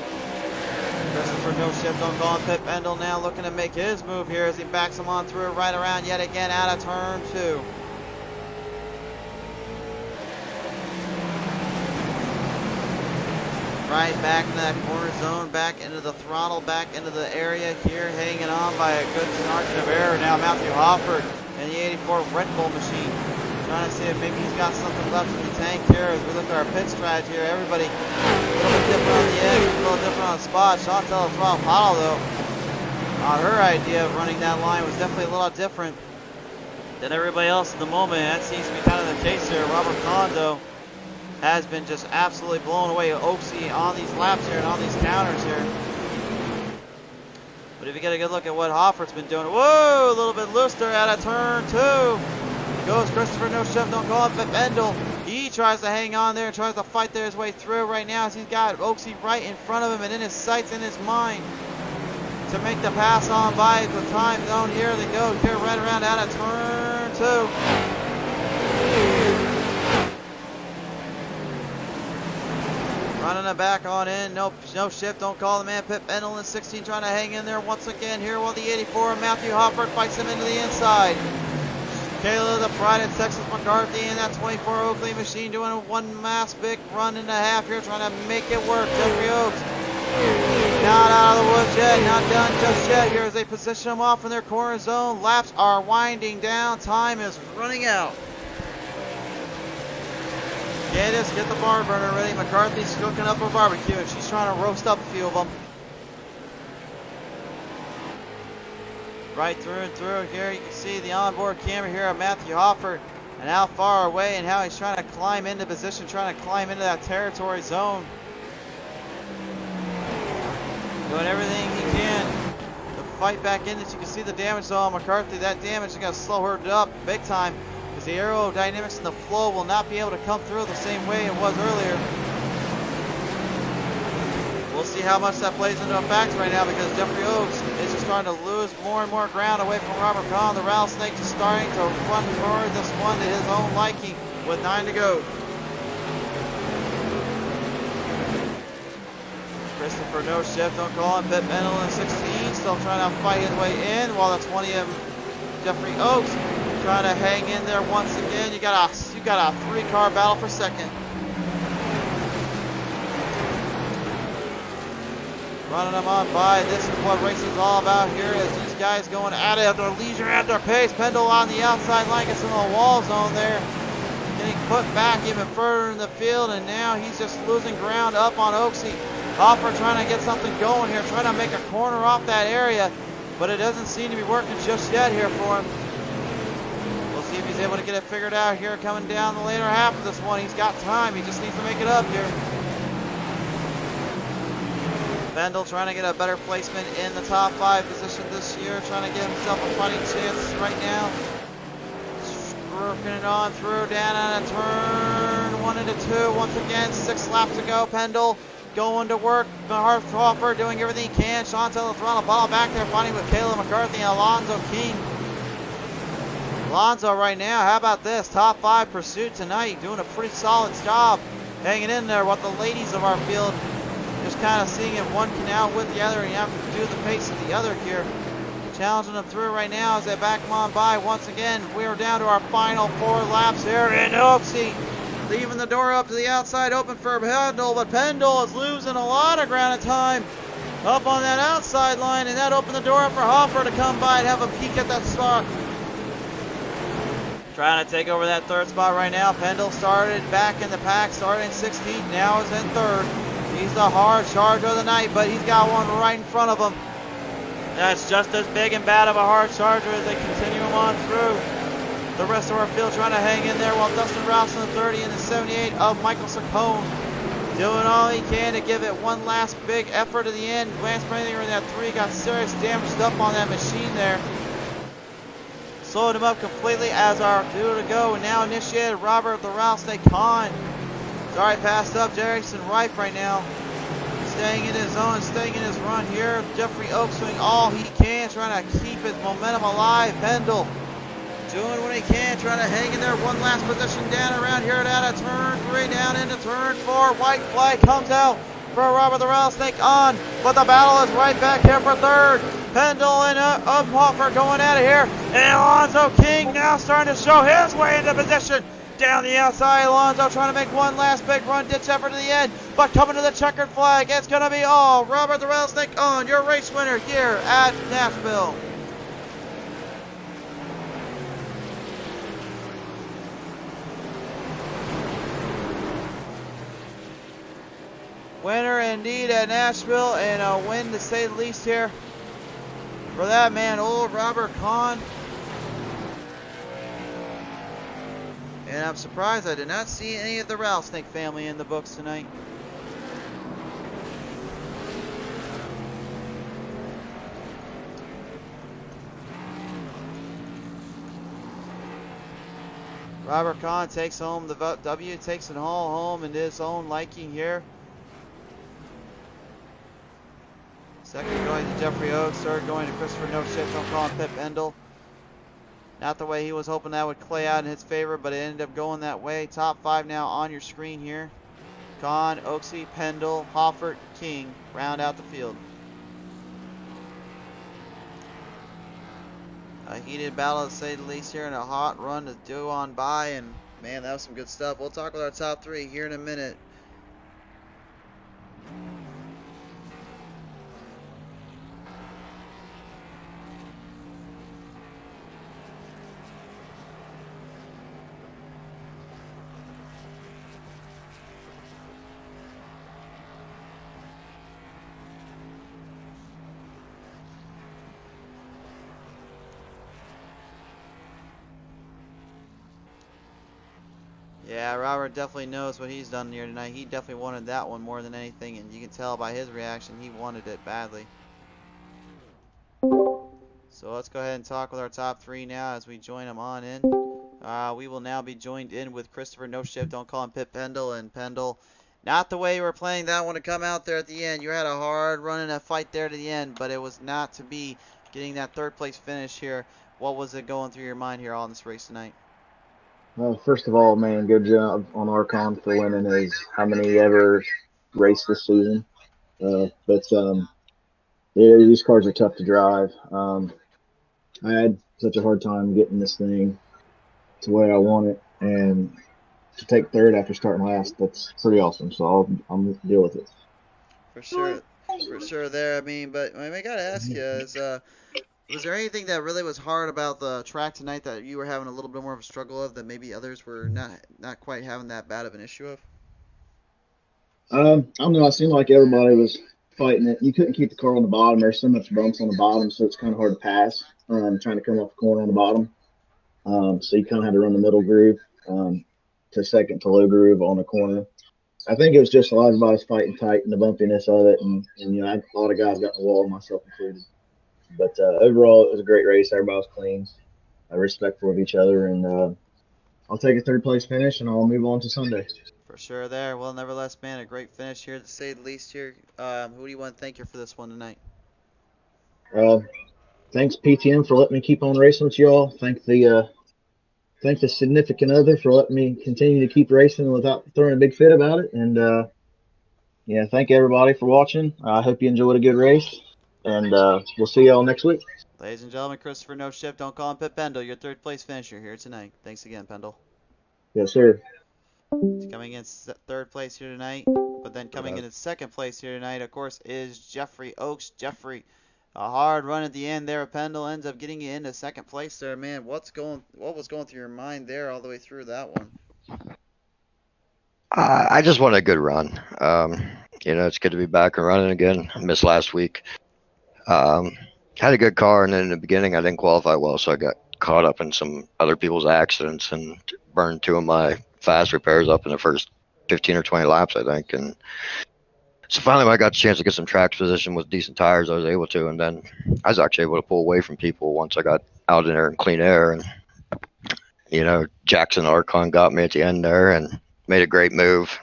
Christopher no shift on going. Pit Bendel now looking to make his move here as he backs him on through right around yet again out of turn 2. Right back in that corner zone, back into the throttle, back into the area here, hanging on by a good margin of error. Now Matthew Hofford in the 84 Red Bull machine, trying to see if maybe he's got something left in the tank here as we look at our pit strategy here. Everybody a little bit different on the edge, a little different on the spot. Chantel Throttle Pottle, though, her idea of running that line was definitely a little different than everybody else at the moment. That seems to be kind of the case here. Robert Kahn, though, has been just absolutely blown away. Oaksy on these laps here and on these counters here. But if you get a good look at what Hofford's been doing, whoa, a little bit loose there out of turn 2. Goes Christopher no shift, don't go up at Bendel. He tries to hang on there and tries to fight his way through right now as he's got Oaksy right in front of him and in his sights, in his mind, to make the pass on by the time zone. Here they go, here right around out of turn 2. Running it back on in, no shift, don't call the man. Pit Bendel in 16 trying to hang in there once again here while the 84 Matthew Hofford fights him into the inside. Kayla, the Pride in Texas McCarthy, and that 24 Oakley machine doing a one mass big run and a half here, trying to make it work. Jeffrey Oaks not out of the woods yet, not done just yet here as they position them off in their corner zone. Laps are winding down, time is running out. Candace, get the bar burner ready. McCarthy's cooking up a barbecue and she's trying to roast up a few of them. Right through and through here, you can see the onboard camera here of Matthew Hofford and how far away and how he's trying to climb into position, trying to climb into that territory zone. Doing everything he can to fight back in. As you can see the damage though on McCarthy. That damage is going to slow her up big time, because the aerodynamics and the flow will not be able to come through the same way it was earlier. We'll see how much that plays into effect right now, because Jeffrey Oaks is just starting to lose more and more ground away from Robert Kahn. The rattlesnake is starting to run toward this one to his own liking with 9 to go. Christopher no shift, don't call him. Pit Bendel in 16, still trying to fight his way in, while the 20 of Jeffrey Oaks trying to hang in there once again. You got a 3-car battle for second. Running them on by. This is what racing is all about here, as these guys going at it at their leisure, at their pace. Pendle on the outside line, gets in the wall zone there, getting put back even further in the field, and now he's just losing ground up on Oaksy. Hopper trying to get something going here, trying to make a corner off that area, but it doesn't seem to be working just yet here for him. We'll see if he's able to get it figured out here coming down the later half of this one. He's got time, he just needs to make it up here. Bendel trying to get a better placement in the top 5 position this year, trying to get himself a fighting chance right now. Working it on through, down on a turn 1 into 2. Once again, 6 laps to go. Pendle going to work. Harthofer doing everything he can. Chantel the throttle ball back there, fighting with Kayla McCarthy and Alonzo King. Alonzo right now, how about this? Top 5 pursuit tonight, doing a pretty solid job hanging in there with the ladies of our field. Just kind of seeing if one can outwit the other and you have to do the pace of the other here. Challenging them through right now as they back them on by. Once again, we are down to our final 4 laps here in Oaksy. Leaving the door up to the outside open for Pendle, but Pendle is losing a lot of ground and time up on that outside line, and that opened the door up for Hoffer to come by and have a peek at that spot. Trying to take over that 3rd spot right now. Pendle started back in the pack, started in 16th, now is in 3rd. He's the hard charger of the night, but he's got one right in front of him. That's just as big and bad of a hard charger as they continue him on through. The rest of our field trying to hang in there, while Dustin Rouse in the 30 and the 78 of Michael Saccone doing all he can to give it one last big effort at the end. Lance Branding in that 3 got serious damaged up on that machine there. Slowed him up completely as our 2 to go, and now initiated Robert the Rattlesnake Kahn Sorry, passed up Jackson Ripe right now. Staying in his zone, staying in his run here. Jeffrey Oaks doing all he can, trying to keep his momentum alive. Pendle doing what he can, trying to hang in there. One last position down around here out of turn 3, down into turn 4. White flag comes out for Robert the Rattlesnake on, but the battle is right back here for third. Pendle and Umhofer going out of here. And Alonzo King now starting to show his way into position. Down the outside, Alonzo trying to make one last big run, ditch effort to the end, but coming to the checkered flag, it's going to be all Robert the Rattlesnake on, your race winner here at Nashville. Winner indeed at Nashville, and a win to say the least here for that man, old Robert Kahn. And I'm surprised I did not see any of the Rattlesnake family in the books tonight. Robert Kahn takes home the W, takes it all home in his own liking here. Second going to Jeffrey Oaks, third going to Christopher No Shit, don't call him Pip Endel. Not the way he was hoping that would play out in his favor, but it ended up going that way. Top 5 now on your screen here. Kahn, Oaksy, Pendle, Hoffert, King round out the field. A heated battle to say the least here, and a hot run to do on by, and man, that was some good stuff. We'll talk with our top 3 here in a minute. Yeah, Robert definitely knows what he's done here tonight. He definitely wanted that one more than anything, and you can tell by his reaction he wanted it badly. So let's go ahead and talk with our top 3 now as we join them on in. We will now be joined in with Christopher No Shift, don't call him Pip Pendle, and Pendle. Not the way you were playing that one to come out there at the end. You had a hard run and a fight there to the end, but it was not to be getting that third place finish here. What was it going through your mind here on this race tonight? Well, first of all, man, good job on Archon for winning his how many ever race this season. Yeah, these cars are tough to drive. I had such a hard time getting this thing to where I want it, and to take third after starting last, that's pretty awesome. So I'm going to deal with it. For sure there. I mean, but I got to ask you, was there anything that really was hard about the track tonight that you were having a little bit more of a struggle of that maybe others were not quite having that bad of an issue of? I don't know. It seemed like everybody was fighting it. You couldn't keep the car on the bottom. There's so much bumps on the bottom, so it's kind of hard to pass. Trying to come off the corner on the bottom. So you kind of had to run the middle groove to second to low groove on the corner. I think it was just a lot of everybody's fighting tight and the bumpiness of it, and a lot of guys got in the wall, myself included. But overall, it was a great race. Everybody was clean, respectful of each other, and I'll take a third place finish, and I'll move on to Sunday. For sure there. Well, nevertheless, man, a great finish here to say the least here. Who do you want to thank you for this one tonight? Thanks PTM for letting me keep on racing with y'all. Thank the significant other for letting me continue to keep racing without throwing a big fit about it. And thank everybody for watching. I hope you enjoyed a good race. And we'll see y'all next week. Ladies and gentlemen, Christopher No Shift, don't call him Pip Pendle, your third place finisher here tonight. Thanks again, Pendle. Yes, sir. He's coming in third place here tonight, but then coming in at second place here tonight, of course, is Jeffrey Oaks. Jeffrey, a hard run at the end there. Pendle ends up getting you into second place there. Man, what was going through your mind there all the way through that one? I just wanted a good run. It's good to be back and running again. I missed last week. Had a good car, and then in the beginning I didn't qualify well, so I got caught up in some other people's accidents and burned 2 of my fast repairs up in the first 15 or 20 laps, I think. And so finally when I got a chance to get some track position with decent tires, I was able to, and then I was actually able to pull away from people once I got out in there in clean air. And Jackson Archon got me at the end there and made a great move.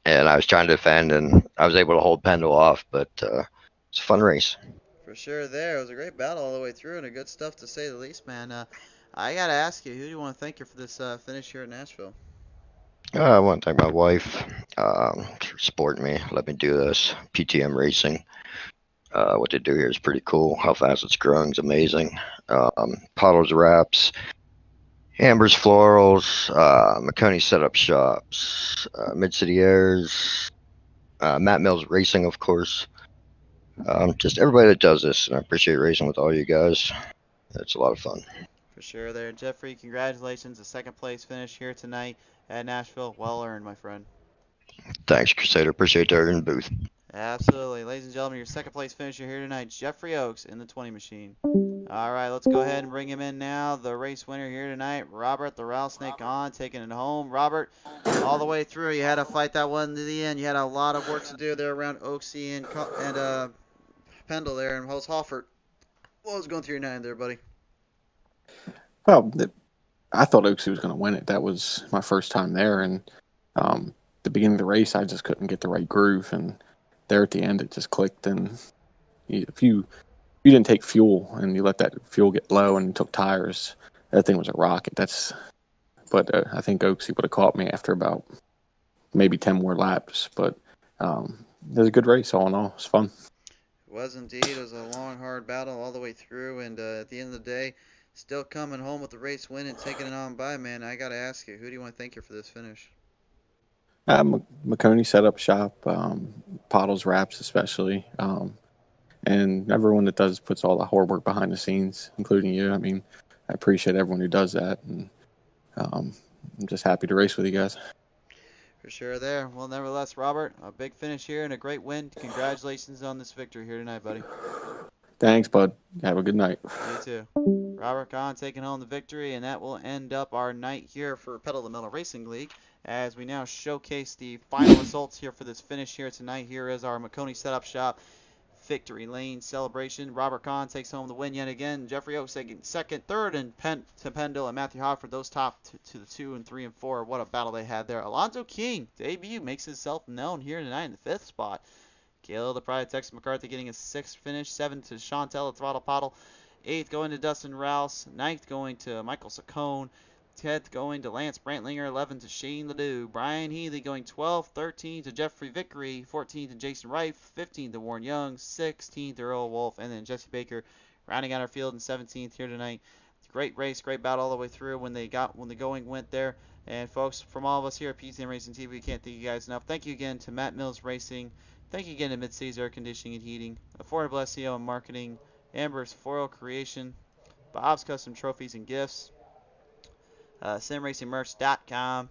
and I was trying to defend, and I was able to hold Pendle off, but it's a fun race. For sure there. It was a great battle all the way through and a good stuff to say the least, man. I got to ask you, who do you want to thank you for this finish here at Nashville? I want to thank my wife for supporting me, let me do this. PTM Racing. What they do here is pretty cool. How fast it's growing is amazing. Pottlez Wrapz, Amber's Florals, Maconi Setup Shops, Mid City Airs, Matt Mills Racing, of course. Just everybody that does this, and I appreciate racing with all you guys. It's a lot of fun. For sure there. Jeffrey, congratulations. A second place finish here tonight at Nashville. Well earned, my friend. Thanks, Crusader. Appreciate that in the booth. Absolutely. Ladies and gentlemen, your second place finisher here tonight, Jeffrey Oaks in the 20 machine. All right, let's go ahead and bring him in now. The race winner here tonight, Robert the Rattlesnake on, taking it home. Robert, all the way through, you had to fight that one to the end. You had a lot of work to do there around Oaksy and Pendle there and Host Hoffert. What was going through your mind there, buddy? Well, I thought Oaksy was going to win it. That was my first time there, and the beginning of the race, I just couldn't get the right groove, and there at the end, it just clicked. And if you didn't take fuel and you let that fuel get low and you took tires, that thing was a rocket. But I think Oaksy would have caught me after about maybe 10 more laps. But it was a good race all in all. It was fun. It was indeed. It was a long, hard battle all the way through, and at the end of the day, still coming home with the race win and taking it on by, man. I got to ask you, who do you want to thank you for this finish? Maconi Setup Shop, Pottlez Wrapz especially, and everyone that puts all the hard work behind the scenes, including you. I mean, I appreciate everyone who does that, and I'm just happy to race with you guys. For sure there. Well, nevertheless, Robert, a big finish here and a great win. Congratulations on this victory here tonight, buddy. Thanks, bud. Have a good night. You too. Robert Kahn taking home the victory, and that will end up our night here for Pedal the Metal Racing League as we now showcase the final results here for this finish here tonight. Here is our Maconi Setup Shop Victory Lane celebration. Robert Kahn takes home the win yet again. Jeffrey Oaks second, third, and Pendle and Matthew Hofford, those top to the 2 and 3 and 4. What a battle they had there. Alonzo King, debut, makes himself known here tonight in the 5th spot. Gil, the Pride, Texas McCarthy getting a 6th finish. 7th to Chantel, the Throttle Pottle. 8th going to Dustin Rouse. 9th going to Michael Saccone. 10th going to Lance Brantlinger. 11th to Shane Ledoux. Brian Healy going 12th. 13th to Jeffrey Vickery. 14th to Jason Reif. 15th to Warren Young. 16th to Earl Wolf. And then Jesse Baker rounding out our field in 17th here tonight. Great race, great battle all the way through when the going went there. And folks, from all of us here at PTM Racing TV, we can't thank you guys enough. Thank you again to Matt Mills Racing. Thank you again to Mid-Cities Air Conditioning and Heating, Affordable SEO and Marketing, Amber's Floral Creation, Bob's Custom Trophies and Gifts, SimRacingMerch.com,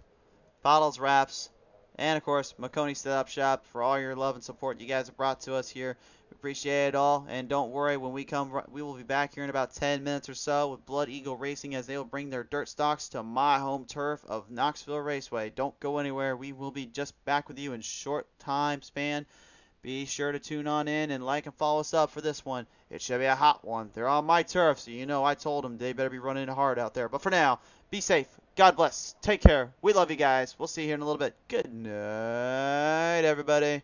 Pottlez Wrapz, and of course Maconi Setup Shop for all your love and support you guys have brought to us here. We appreciate it all, and don't worry, when we come, we will be back here in about 10 minutes or so with Blood Eagle Racing as they will bring their dirt stocks to my home turf of Knoxville Raceway. Don't go anywhere. We will be just back with you in short time span. Be sure to tune on in and like and follow us up for this one. It should be a hot one. They're on my turf, so you know I told them they better be running hard out there. But for now, be safe. God bless. Take care. We love you guys. We'll see you here in a little bit. Good night, everybody.